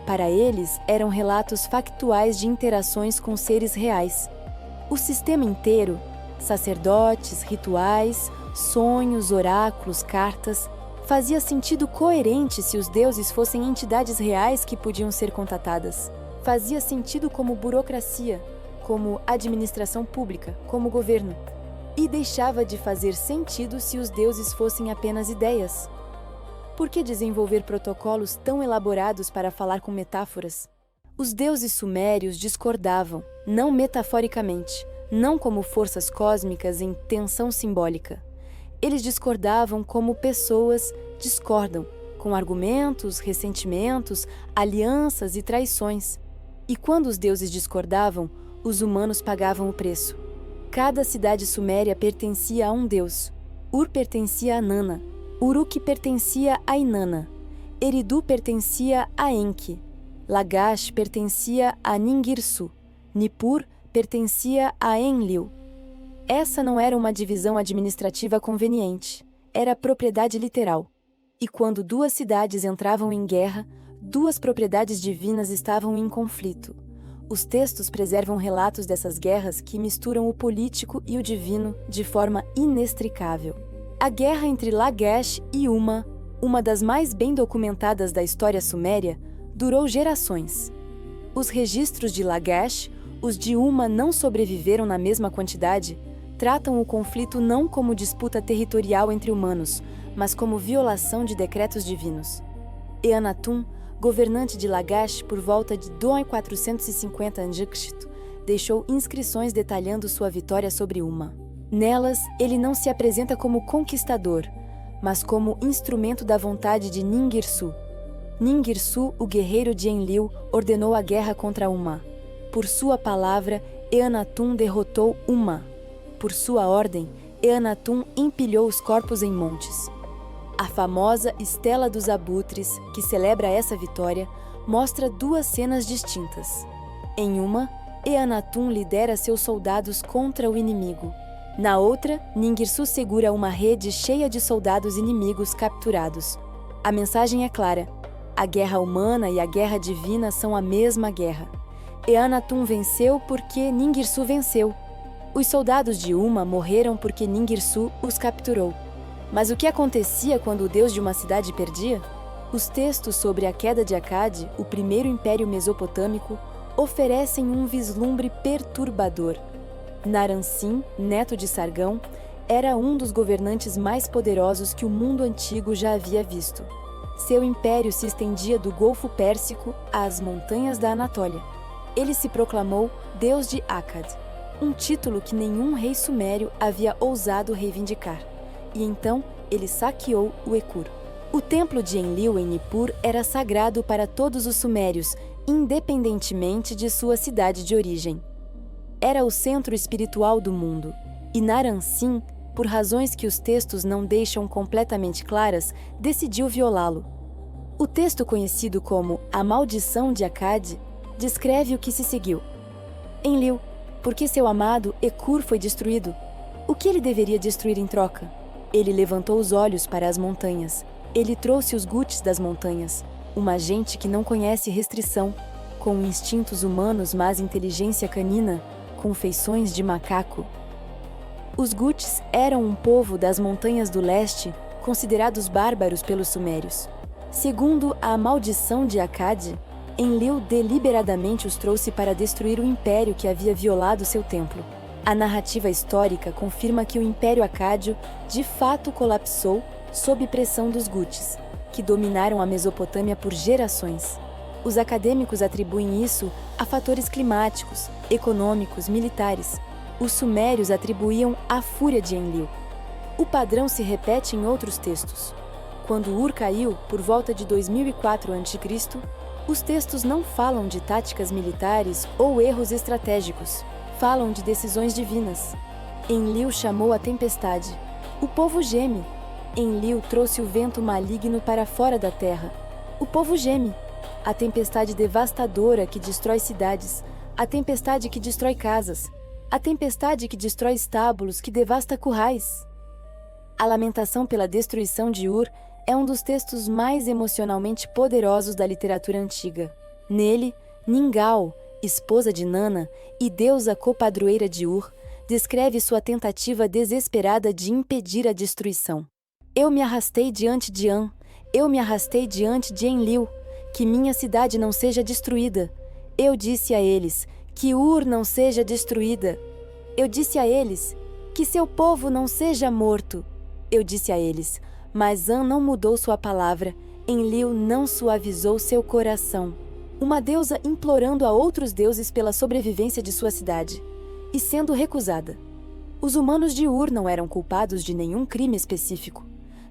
[SPEAKER 1] Para eles, eram relatos factuais de interações com seres reais. O sistema inteiro, sacerdotes, rituais, sonhos, oráculos, cartas, fazia sentido coerente se os deuses fossem entidades reais que podiam ser contatadas. Fazia sentido como burocracia, como administração pública, como governo. E deixava de fazer sentido se os deuses fossem apenas ideias. Por que desenvolver protocolos tão elaborados para falar com metáforas? Os deuses sumérios discordavam, não metaforicamente, não como forças cósmicas em tensão simbólica. Eles discordavam como pessoas discordam, com argumentos, ressentimentos, alianças e traições. E quando os deuses discordavam, os humanos pagavam o preço. Cada cidade suméria pertencia a um deus. Ur pertencia a Nana, Uruk pertencia a Inanna, Eridu pertencia a Enki, Lagash pertencia a Ningirsu, Nippur pertencia a Enlil. Essa não era uma divisão administrativa conveniente, era propriedade literal. E quando 2 cidades entravam em guerra, 2 propriedades divinas estavam em conflito. Os textos preservam relatos dessas guerras que misturam o político e o divino de forma inextricável. A guerra entre Lagash e Uma, uma das mais bem documentadas da história suméria, durou gerações. Os registros de Lagash, os de Uma não sobreviveram na mesma quantidade, tratam o conflito não como disputa territorial entre humanos, mas como violação de decretos divinos. Eannatum, governante de Lagash por volta de 450 a.C., deixou inscrições detalhando sua vitória sobre Uma. Nelas, ele não se apresenta como conquistador, mas como instrumento da vontade de Ningirsu. Ningirsu, o guerreiro de Enlil, ordenou a guerra contra Uma. Por sua palavra, Eannatum derrotou Uma. Por sua ordem, Eannatum empilhou os corpos em montes. A famosa Estela dos Abutres, que celebra essa vitória, mostra 2 cenas distintas. Em uma, Eannatum lidera seus soldados contra o inimigo. Na outra, Ningirsu segura uma rede cheia de soldados inimigos capturados. A mensagem é clara: a guerra humana e a guerra divina são a mesma guerra. Eannatum venceu porque Ningirsu venceu. Os soldados de Uma morreram porque Ningirsu os capturou. Mas o que acontecia quando o deus de uma cidade perdia? Os textos sobre a queda de Akkad, o primeiro império mesopotâmico, oferecem um vislumbre perturbador. Naram-Sin, neto de Sargão, era um dos governantes mais poderosos que o mundo antigo já havia visto. Seu império se estendia do Golfo Pérsico às montanhas da Anatólia. Ele se proclamou Deus de Akkad, um título que nenhum rei sumério havia ousado reivindicar. E então ele saqueou o Ecur. O templo de Enlil em Nippur era sagrado para todos os sumérios, independentemente de sua cidade de origem. Era o centro espiritual do mundo, e Naram-Sin, por razões que os textos não deixam completamente claras, decidiu violá-lo. O texto conhecido como A Maldição de Akkad descreve o que se seguiu. Enlil, porque seu amado Ekur foi destruído, o que ele deveria destruir em troca? Ele levantou os olhos para as montanhas. Ele trouxe os Guts das montanhas, uma gente que não conhece restrição, com instintos humanos mas inteligência canina, com feições de macaco. Os Guts eram um povo das montanhas do leste, considerados bárbaros pelos sumérios. Segundo a maldição de Akkad, Enlil deliberadamente os trouxe para destruir o império que havia violado seu templo. A narrativa histórica confirma que o Império Acádio de fato colapsou sob pressão dos Guts, que dominaram a Mesopotâmia por gerações. Os acadêmicos atribuem isso a fatores climáticos, econômicos, militares. Os sumérios atribuíam a fúria de Enlil. O padrão se repete em outros textos. Quando Ur caiu, por volta de 2004 a.C., os textos não falam de táticas militares ou erros estratégicos. Falam de decisões divinas. Enlil chamou a tempestade. O povo geme. Enlil trouxe o vento maligno para fora da terra. O povo geme. A tempestade devastadora que destrói cidades. A tempestade que destrói casas. A tempestade que destrói estábulos, que devasta currais. A lamentação pela destruição de Ur é um dos textos mais emocionalmente poderosos da literatura antiga. Nele, Ningal, esposa de Nana e deusa copadroeira de Ur, descreve sua tentativa desesperada de impedir a destruição. Eu me arrastei diante de An, eu me arrastei diante de Enlil, que minha cidade não seja destruída. Eu disse a eles, que Ur não seja destruída. Eu disse a eles, que seu povo não seja morto. Eu disse a eles, mas An não mudou sua palavra, Enlil não suavizou seu coração. Uma deusa implorando a outros deuses pela sobrevivência de sua cidade, e sendo recusada. Os humanos de Ur não eram culpados de nenhum crime específico.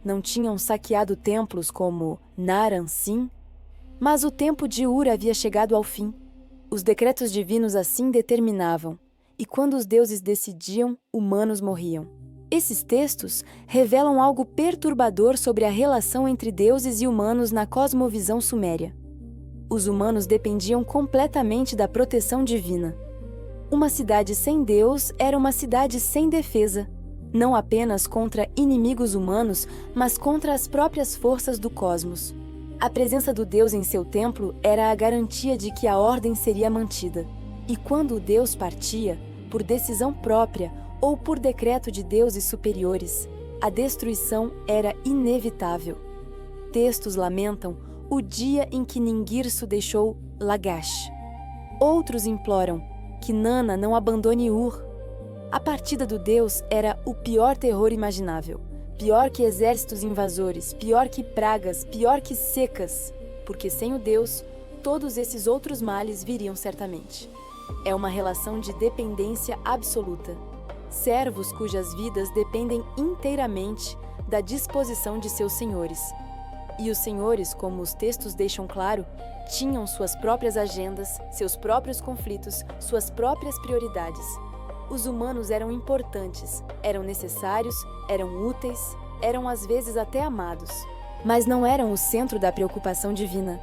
[SPEAKER 1] Não tinham saqueado templos como Naram-Sin, mas o tempo de Ur havia chegado ao fim. Os decretos divinos assim determinavam, e quando os deuses decidiam, humanos morriam. Esses textos revelam algo perturbador sobre a relação entre deuses e humanos na cosmovisão suméria. Os humanos dependiam completamente da proteção divina. Uma cidade sem Deus era uma cidade sem defesa, não apenas contra inimigos humanos, mas contra as próprias forças do cosmos. A presença do Deus em seu templo era a garantia de que a ordem seria mantida. E quando o Deus partia, por decisão própria ou por decreto de deuses superiores, a destruição era inevitável. Textos lamentam o dia em que Ningirsu deixou Lagash. Outros imploram que Nana não abandone Ur. A partida do Deus era o pior terror imaginável. Pior que exércitos invasores, pior que pragas, pior que secas. Porque sem o Deus, todos esses outros males viriam certamente. É uma relação de dependência absoluta. Servos cujas vidas dependem inteiramente da disposição de seus senhores. E os senhores, como os textos deixam claro, tinham suas próprias agendas, seus próprios conflitos, suas próprias prioridades. Os humanos eram importantes, eram necessários, eram úteis, eram às vezes até amados, mas não eram o centro da preocupação divina.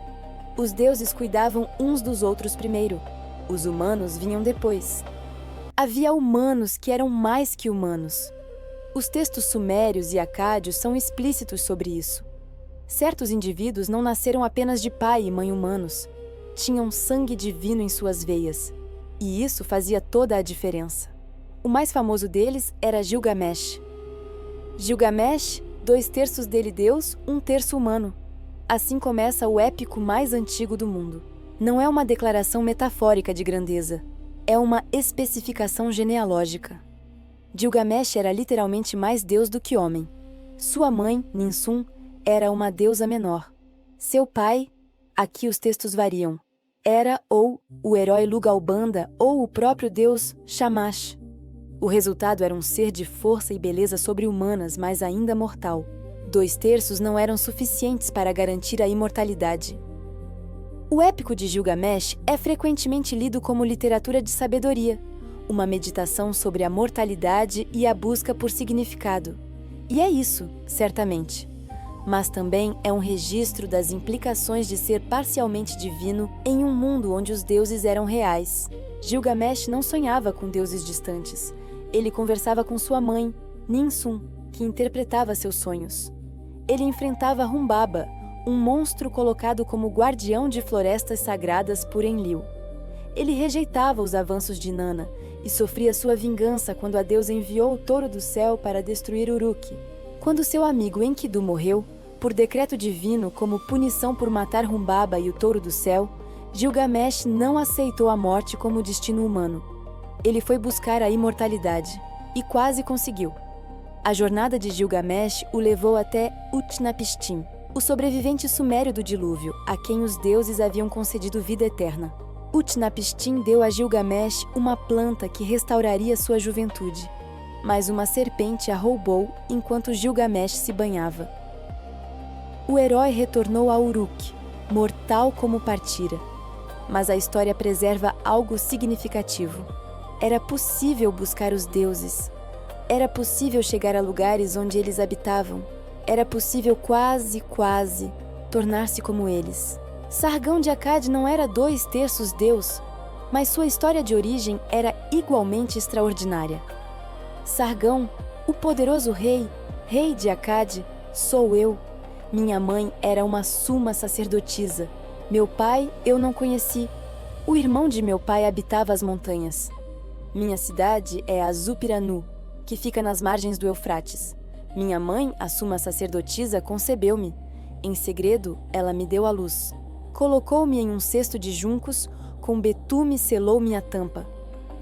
[SPEAKER 1] Os deuses cuidavam uns dos outros primeiro, os humanos vinham depois. Havia humanos que eram mais que humanos. Os textos sumérios e acádios são explícitos sobre isso. Certos indivíduos não nasceram apenas de pai e mãe humanos. Tinham sangue divino em suas veias. E isso fazia toda a diferença. O mais famoso deles era Gilgamesh. Gilgamesh, 2/3 dele Deus, 1/3 humano. Assim começa o épico mais antigo do mundo. Não é uma declaração metafórica de grandeza. É uma especificação genealógica. Gilgamesh era literalmente mais Deus do que homem. Sua mãe, Ninsun, era uma deusa menor. Seu pai, aqui os textos variam, era ou o herói Lugalbanda ou o próprio deus Shamash. O resultado era um ser de força e beleza sobre-humanas, mas ainda mortal. 2/3 não eram suficientes para garantir a imortalidade. O épico de Gilgamesh é frequentemente lido como literatura de sabedoria, uma meditação sobre a mortalidade e a busca por significado. E é isso, certamente. Mas também é um registro das implicações de ser parcialmente divino em um mundo onde os deuses eram reais. Gilgamesh não sonhava com deuses distantes. Ele conversava com sua mãe, Ninsun, que interpretava seus sonhos. Ele enfrentava Humbaba, um monstro colocado como guardião de florestas sagradas por Enlil. Ele rejeitava os avanços de Inanna e sofria sua vingança quando a deusa enviou o touro do céu para destruir Uruk. Quando seu amigo Enkidu morreu, por decreto divino como punição por matar Humbaba e o touro do céu, Gilgamesh não aceitou a morte como destino humano. Ele foi buscar a imortalidade e quase conseguiu. A jornada de Gilgamesh o levou até Utnapishtim, o sobrevivente sumério do dilúvio, a quem os deuses haviam concedido vida eterna. Utnapishtim deu a Gilgamesh uma planta que restauraria sua juventude, mas uma serpente a roubou enquanto Gilgamesh se banhava. O herói retornou a Uruk, mortal como partira. Mas a história preserva algo significativo. Era possível buscar os deuses. Era possível chegar a lugares onde eles habitavam. Era possível quase tornar-se como eles. Sargão de Akkad não era 2/3 deus, mas sua história de origem era igualmente extraordinária. Sargão, o poderoso rei de Akkad, sou eu. Minha mãe era uma suma sacerdotisa. Meu pai eu não conheci. O irmão de meu pai habitava as montanhas. Minha cidade é Azupiranu, que fica nas margens do Eufrates. Minha mãe, a suma sacerdotisa, concebeu-me. Em segredo, ela me deu à luz. Colocou-me em um cesto de juncos, com betume selou minha tampa.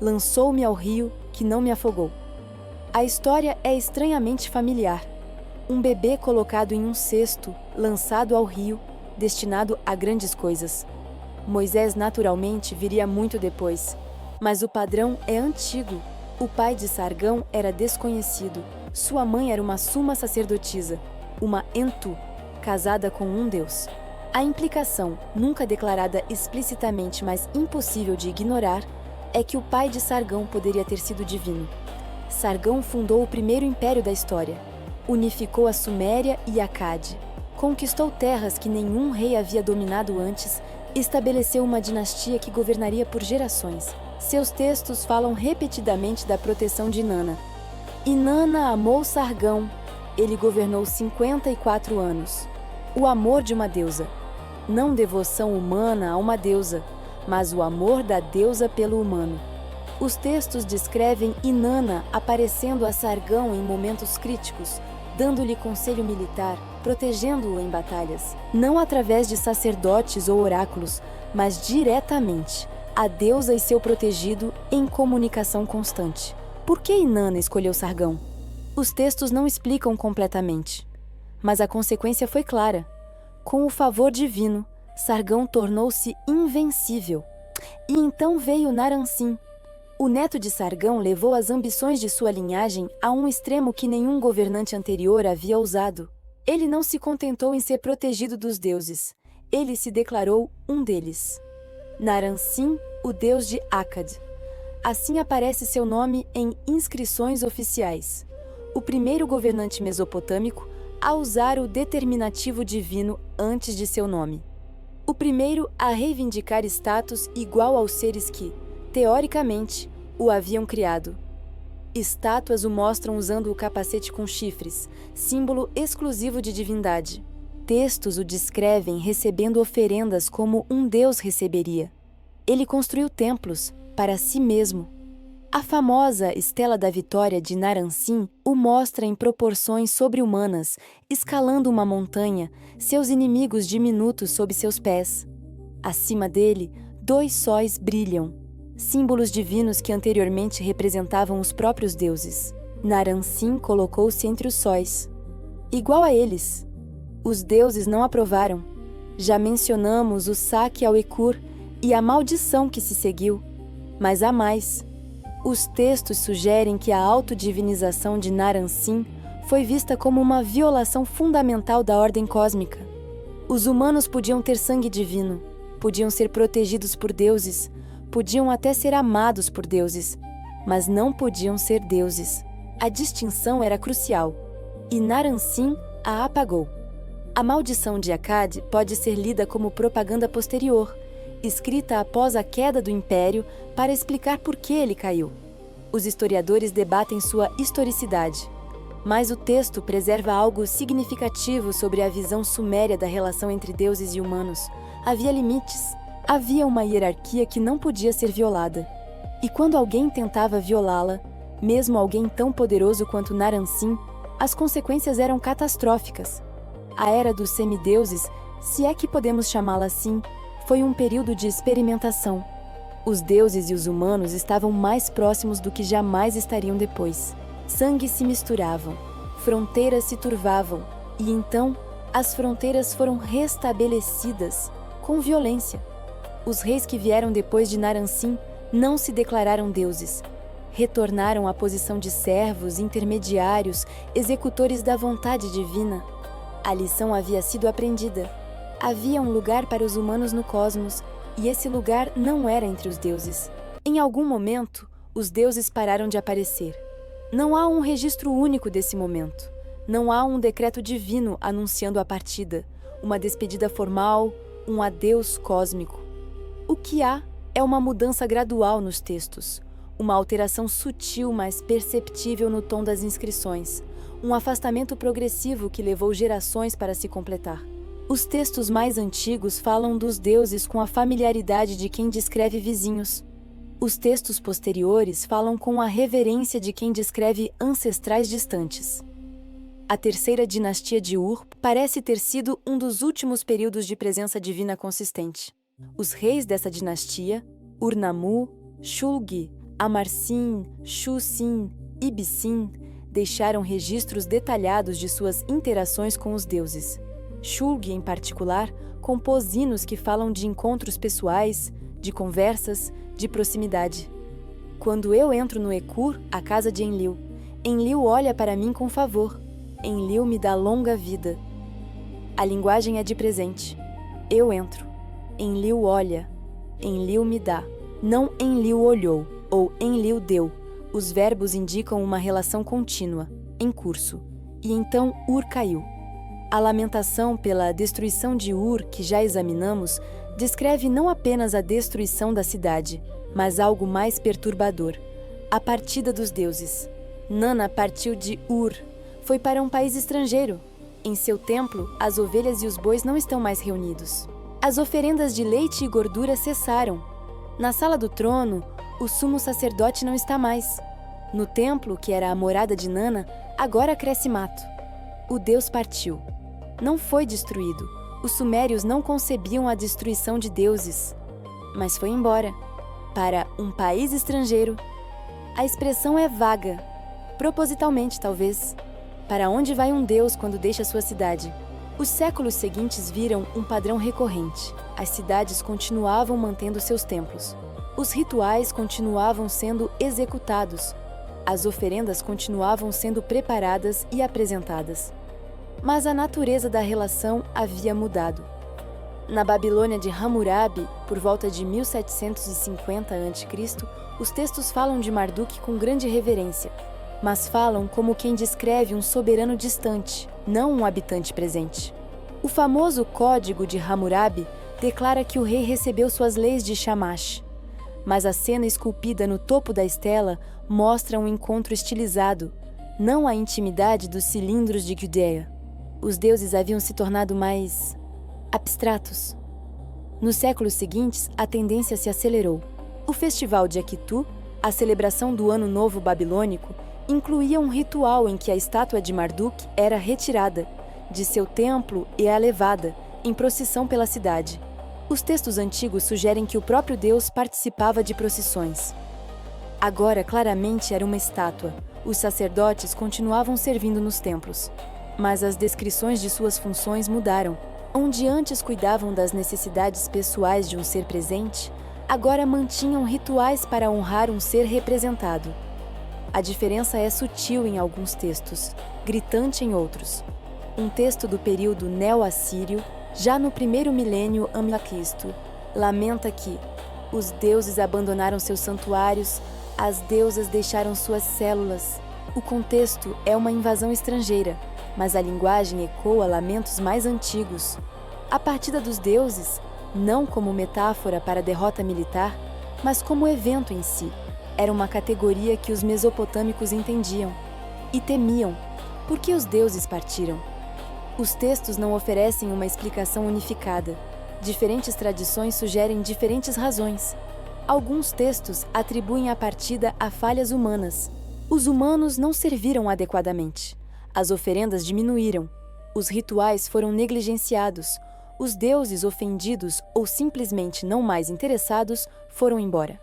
[SPEAKER 1] Lançou-me ao rio, que não me afogou. A história é estranhamente familiar. Um bebê colocado em um cesto, lançado ao rio, destinado a grandes coisas. Moisés naturalmente viria muito depois, mas o padrão é antigo. O pai de Sargão era desconhecido. Sua mãe era uma suma sacerdotisa, uma Entu, casada com um deus. A implicação, nunca declarada explicitamente, mas impossível de ignorar, é que o pai de Sargão poderia ter sido divino. Sargão fundou o primeiro império da história. Unificou a Suméria e Akkad. Conquistou terras que nenhum rei havia dominado antes, estabeleceu uma dinastia que governaria por gerações. Seus textos falam repetidamente da proteção de Inanna. Inanna amou Sargão. Ele governou 54 anos. O amor de uma deusa. Não devoção humana a uma deusa, mas o amor da deusa pelo humano. Os textos descrevem Inanna aparecendo a Sargão em momentos críticos, dando-lhe conselho militar, protegendo-o em batalhas, não através de sacerdotes ou oráculos, mas diretamente, a deusa e seu protegido em comunicação constante. Por que Inanna escolheu Sargão? Os textos não explicam completamente, mas a consequência foi clara. Com o favor divino, Sargão tornou-se invencível. E então veio Naram-Sin. O neto de Sargão levou as ambições de sua linhagem a um extremo que nenhum governante anterior havia ousado. Ele não se contentou em ser protegido dos deuses. Ele se declarou um deles. Naram-Sin, o deus de Akkad. Assim aparece seu nome em inscrições oficiais. O primeiro governante mesopotâmico a usar o determinativo divino antes de seu nome. O primeiro a reivindicar status igual aos seres que, teoricamente, o haviam criado. Estátuas o mostram usando o capacete com chifres, símbolo exclusivo de divindade. Textos o descrevem recebendo oferendas como um deus receberia. Ele construiu templos para si mesmo. A famosa Estela da Vitória de Naram-Sin o mostra em proporções sobre-humanas, escalando uma montanha, seus inimigos diminutos sob seus pés. Acima dele, 2 sóis brilham, símbolos divinos que anteriormente representavam os próprios deuses. Naram-Sin colocou-se entre os sóis. Igual a eles. Os deuses não aprovaram. Já mencionamos o saque ao Ekur e a maldição que se seguiu. Mas há mais. Os textos sugerem que a autodivinização de Naram-Sin foi vista como uma violação fundamental da ordem cósmica. Os humanos podiam ter sangue divino, podiam ser protegidos por deuses, podiam até ser amados por deuses, mas não podiam ser deuses. A distinção era crucial, e Naram-Sin a apagou. A maldição de Akkad pode ser lida como propaganda posterior, escrita após a queda do Império para explicar por que ele caiu. Os historiadores debatem sua historicidade, mas o texto preserva algo significativo sobre a visão suméria da relação entre deuses e humanos. Havia limites, havia uma hierarquia que não podia ser violada. E quando alguém tentava violá-la, mesmo alguém tão poderoso quanto Naram-Sin, as consequências eram catastróficas. A Era dos Semideuses, se é que podemos chamá-la assim, foi um período de experimentação. Os deuses e os humanos estavam mais próximos do que jamais estariam depois. Sangue se misturavam, fronteiras se turvavam, e então as fronteiras foram restabelecidas com violência. Os reis que vieram depois de Naram-Sin não se declararam deuses. Retornaram à posição de servos, intermediários, executores da vontade divina. A lição havia sido aprendida. Havia um lugar para os humanos no cosmos, e esse lugar não era entre os deuses. Em algum momento, os deuses pararam de aparecer. Não há um registro único desse momento. Não há um decreto divino anunciando a partida, uma despedida formal, um adeus cósmico. O que há é uma mudança gradual nos textos, uma alteração sutil, mas perceptível no tom das inscrições, um afastamento progressivo que levou gerações para se completar. Os textos mais antigos falam dos deuses com a familiaridade de quem descreve vizinhos. Os textos posteriores falam com a reverência de quem descreve ancestrais distantes. A terceira dinastia de Ur parece ter sido um dos últimos períodos de presença divina consistente. Os reis dessa dinastia, Ur-Nammu, Shulgi, Amar-Sin, Shu-Sin, Ib-Sin, deixaram registros detalhados de suas interações com os deuses. Shulgi, em particular, compôs hinos que falam de encontros pessoais, de conversas, de proximidade. Quando eu entro no Ekur, a casa de Enlil olha para mim com favor. Enlil me dá longa vida. A linguagem é de presente. Eu entro. Enlil olha. Enlil me dá. Não Enlil olhou ou Enlil deu. Os verbos indicam uma relação contínua, em curso. E então Ur caiu. A lamentação pela destruição de Ur, que já examinamos, descreve não apenas a destruição da cidade, mas algo mais perturbador: a partida dos deuses. Nana partiu de Ur, foi para um país estrangeiro. Em seu templo, as ovelhas e os bois não estão mais reunidos. As oferendas de leite e gordura cessaram. Na sala do trono, o sumo sacerdote não está mais. No templo, que era a morada de Nana, agora cresce mato. O deus partiu. Não foi destruído. Os sumérios não concebiam a destruição de deuses. Mas foi embora. Para um país estrangeiro. A expressão é vaga. Propositalmente, talvez. Para onde vai um deus quando deixa sua cidade? Os séculos seguintes viram um padrão recorrente. As cidades continuavam mantendo seus templos. Os rituais continuavam sendo executados. As oferendas continuavam sendo preparadas e apresentadas. Mas a natureza da relação havia mudado. Na Babilônia de Hammurabi, por volta de 1750 a.C., os textos falam de Marduk com grande reverência, mas falam como quem descreve um soberano distante, não um habitante presente. O famoso Código de Hammurabi declara que o rei recebeu suas leis de Shamash, mas a cena esculpida no topo da estela mostra um encontro estilizado, não a intimidade dos cilindros de Gudea. Os deuses haviam se tornado mais abstratos. Nos séculos seguintes, a tendência se acelerou. O festival de Akitu, a celebração do Ano Novo Babilônico, incluía um ritual em que a estátua de Marduk era retirada de seu templo e é levada, em procissão pela cidade. Os textos antigos sugerem que o próprio Deus participava de procissões. Agora, claramente, era uma estátua. Os sacerdotes continuavam servindo nos templos. Mas as descrições de suas funções mudaram. Onde antes cuidavam das necessidades pessoais de um ser presente, agora mantinham rituais para honrar um ser representado. A diferença é sutil em alguns textos, gritante em outros. Um texto do período neo-assírio, já no primeiro milênio a.C., lamenta que os deuses abandonaram seus santuários, as deusas deixaram suas células. O contexto é uma invasão estrangeira, mas a linguagem ecoa lamentos mais antigos. A partida dos deuses, não como metáfora para a derrota militar, mas como evento em si, era uma categoria que os mesopotâmicos entendiam e temiam. Por que os deuses partiram? Os textos não oferecem uma explicação unificada. Diferentes tradições sugerem diferentes razões. Alguns textos atribuem a partida a falhas humanas. Os humanos não serviram adequadamente. As oferendas diminuíram. Os rituais foram negligenciados. Os deuses ofendidos ou simplesmente não mais interessados foram embora.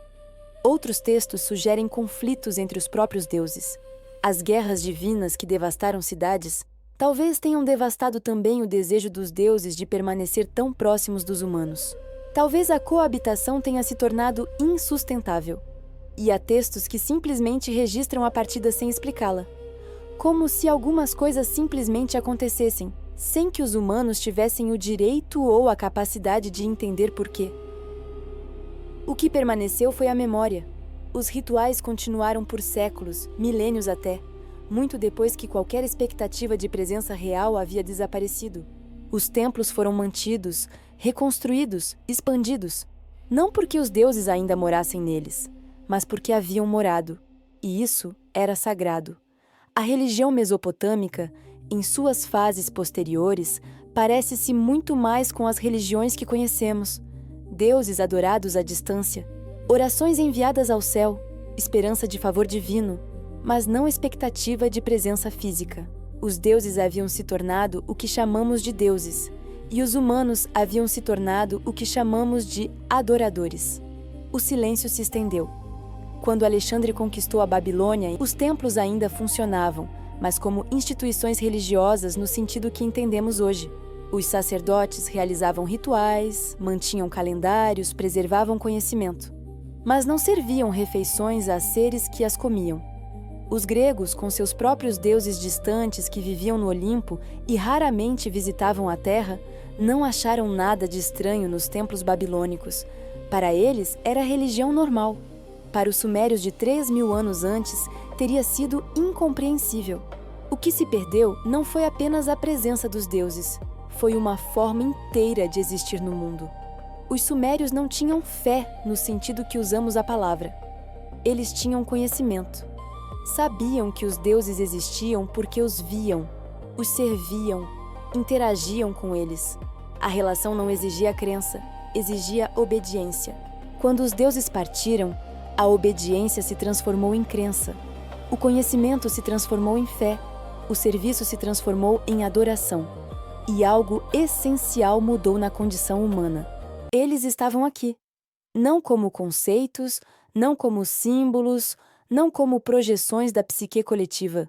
[SPEAKER 1] Outros textos sugerem conflitos entre os próprios deuses. As guerras divinas que devastaram cidades talvez tenham devastado também o desejo dos deuses de permanecer tão próximos dos humanos. Talvez a coabitação tenha se tornado insustentável. E há textos que simplesmente registram a partida sem explicá-la. Como se algumas coisas simplesmente acontecessem, sem que os humanos tivessem o direito ou a capacidade de entender por quê. O que permaneceu foi a memória. Os rituais continuaram por séculos, milênios até, muito depois que qualquer expectativa de presença real havia desaparecido. Os templos foram mantidos, reconstruídos, expandidos, não porque os deuses ainda morassem neles, mas porque haviam morado, e isso era sagrado. A religião mesopotâmica, em suas fases posteriores, parece-se muito mais com as religiões que conhecemos. Deuses adorados à distância, orações enviadas ao céu, esperança de favor divino, mas não expectativa de presença física. Os deuses haviam se tornado o que chamamos de deuses, e os humanos haviam se tornado o que chamamos de adoradores. O silêncio se estendeu. Quando Alexandre conquistou a Babilônia, os templos ainda funcionavam, mas como instituições religiosas no sentido que entendemos hoje. Os sacerdotes realizavam rituais, mantinham calendários, preservavam conhecimento, mas não serviam refeições a seres que as comiam. Os gregos, com seus próprios deuses distantes que viviam no Olimpo e raramente visitavam a terra, não acharam nada de estranho nos templos babilônicos. Para eles, era religião normal. Para os sumérios de 3.000 anos antes, teria sido incompreensível. O que se perdeu não foi apenas a presença dos deuses, foi uma forma inteira de existir no mundo. Os sumérios não tinham fé no sentido que usamos a palavra. Eles tinham conhecimento. Sabiam que os deuses existiam porque os viam, os serviam, interagiam com eles. A relação não exigia crença, exigia obediência. Quando os deuses partiram, a obediência se transformou em crença. O conhecimento se transformou em fé. O serviço se transformou em adoração. E algo essencial mudou na condição humana. Eles estavam aqui, não como conceitos, não como símbolos, não como projeções da psique coletiva.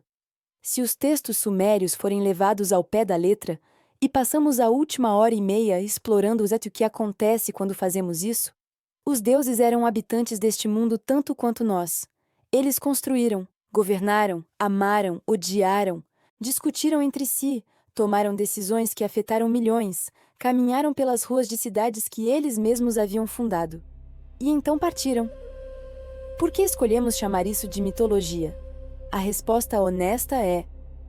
[SPEAKER 1] Se os textos sumérios forem levados ao pé da letra, e passamos a última hora e meia explorando o que acontece quando fazemos isso, os deuses eram habitantes deste mundo tanto quanto nós. Eles construíram, governaram, amaram, odiaram, discutiram entre si, tomaram decisões que afetaram milhões, caminharam pelas ruas de cidades que eles mesmos haviam fundado. E então partiram. Por que escolhemos chamar isso de mitologia? A resposta honesta é: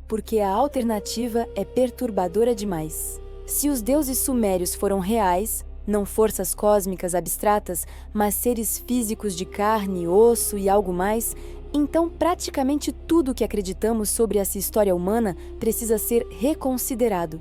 [SPEAKER 1] porque a alternativa é perturbadora demais. Se os deuses sumérios foram reais, não forças cósmicas abstratas, mas seres físicos de carne, osso e algo mais, então praticamente tudo que acreditamos sobre essa história humana precisa ser reconsiderado.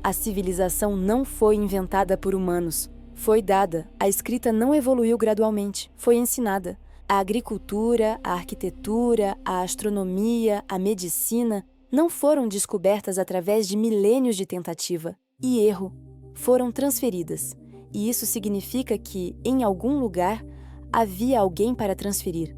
[SPEAKER 1] A civilização não foi inventada por humanos, foi dada. A escrita não evoluiu gradualmente, foi ensinada. A agricultura, a arquitetura, a astronomia, a medicina não foram descobertas através de milênios de tentativa e erro. Foram transferidas. E isso significa que, em algum lugar, havia alguém para transferir.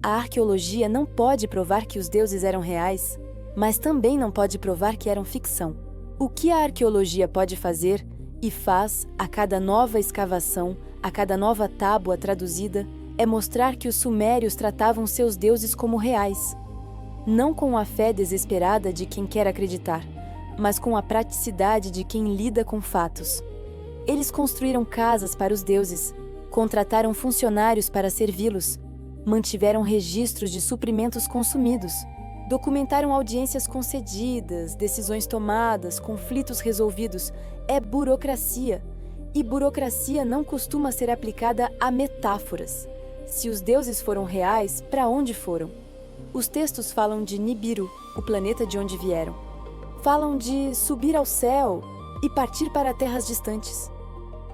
[SPEAKER 1] A arqueologia não pode provar que os deuses eram reais, mas também não pode provar que eram ficção. O que a arqueologia pode fazer, e faz a cada nova escavação, a cada nova tábua traduzida, é mostrar que os sumérios tratavam seus deuses como reais, não com a fé desesperada de quem quer acreditar, mas com a praticidade de quem lida com fatos. Eles construíram casas para os deuses, contrataram funcionários para servi-los, mantiveram registros de suprimentos consumidos, documentaram audiências concedidas, decisões tomadas, conflitos resolvidos. É burocracia. E burocracia não costuma ser aplicada a metáforas. Se os deuses foram reais, para onde foram? Os textos falam de Nibiru, o planeta de onde vieram. Falam de subir ao céu e partir para terras distantes.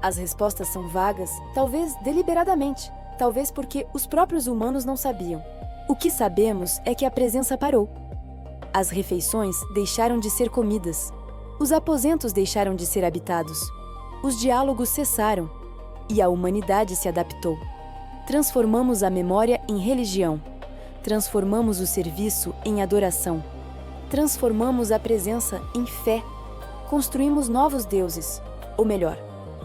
[SPEAKER 1] As respostas são vagas, talvez deliberadamente, talvez porque os próprios humanos não sabiam. O que sabemos é que a presença parou. As refeições deixaram de ser comidas. Os aposentos deixaram de ser habitados. Os diálogos cessaram. E a humanidade se adaptou. Transformamos a memória em religião. Transformamos o serviço em adoração. Transformamos a presença em fé. Construímos novos deuses. Ou melhor,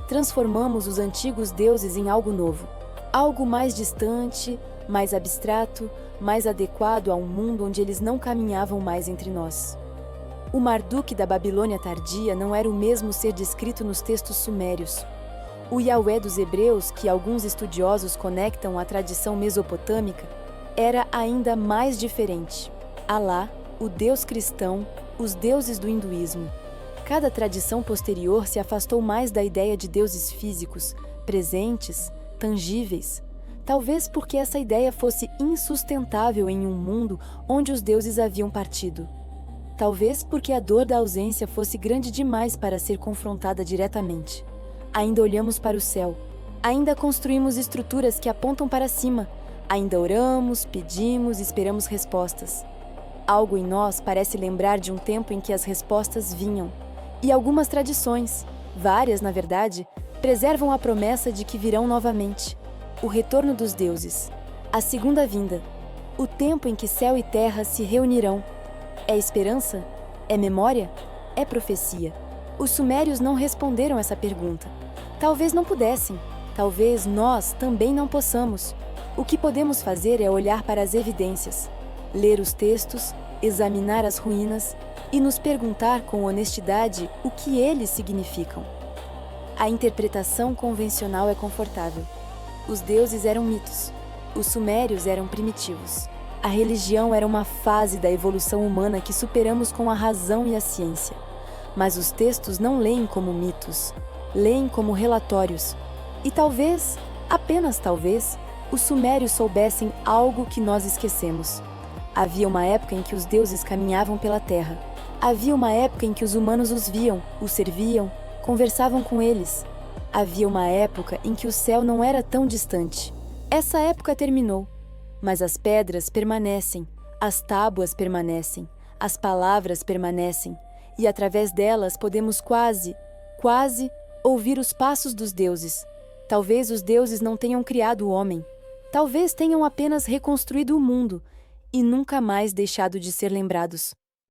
[SPEAKER 1] transformamos os antigos deuses em algo novo. Algo mais distante, mais abstrato, mais adequado a um mundo onde eles não caminhavam mais entre nós. O Marduk da Babilônia tardia não era o mesmo ser descrito nos textos sumérios. O Yahvé dos hebreus, que alguns estudiosos conectam à tradição mesopotâmica, era ainda mais diferente. Alá, o Deus cristão, os deuses do hinduísmo. Cada tradição posterior se afastou mais da ideia de deuses físicos, presentes, tangíveis. Talvez porque essa ideia fosse insustentável em um mundo onde os deuses haviam partido. Talvez porque a dor da ausência fosse grande demais para ser confrontada diretamente. Ainda olhamos para o céu. Ainda construímos estruturas que apontam para cima. Ainda oramos, pedimos e esperamos respostas. Algo em nós parece lembrar de um tempo em que as respostas vinham. E algumas tradições, várias na verdade, preservam a promessa de que virão novamente. O retorno dos deuses, a segunda vinda, o tempo em que céu e terra se reunirão. É esperança? É memória? É profecia? Os sumérios não responderam essa pergunta. Talvez não pudessem, talvez nós também não possamos. O que podemos fazer é olhar para as evidências, ler os textos, examinar as ruínas e nos perguntar com honestidade o que eles significam. A interpretação convencional é confortável. Os deuses eram mitos. Os sumérios eram primitivos. A religião era uma fase da evolução humana que superamos com a razão e a ciência. Mas os textos não leem como mitos, leem como relatórios. E talvez, apenas talvez, os sumérios soubessem algo que nós esquecemos. Havia uma época em que os deuses caminhavam pela terra. Havia uma época em que os humanos os viam, os serviam, conversavam com eles. Havia uma época em que o céu não era tão distante. Essa época terminou, mas as pedras permanecem, as tábuas permanecem, as palavras permanecem, e através delas podemos quase ouvir os passos dos deuses. Talvez os deuses não tenham criado o homem. Talvez tenham apenas reconstruído o mundo e nunca mais deixado de ser lembrados.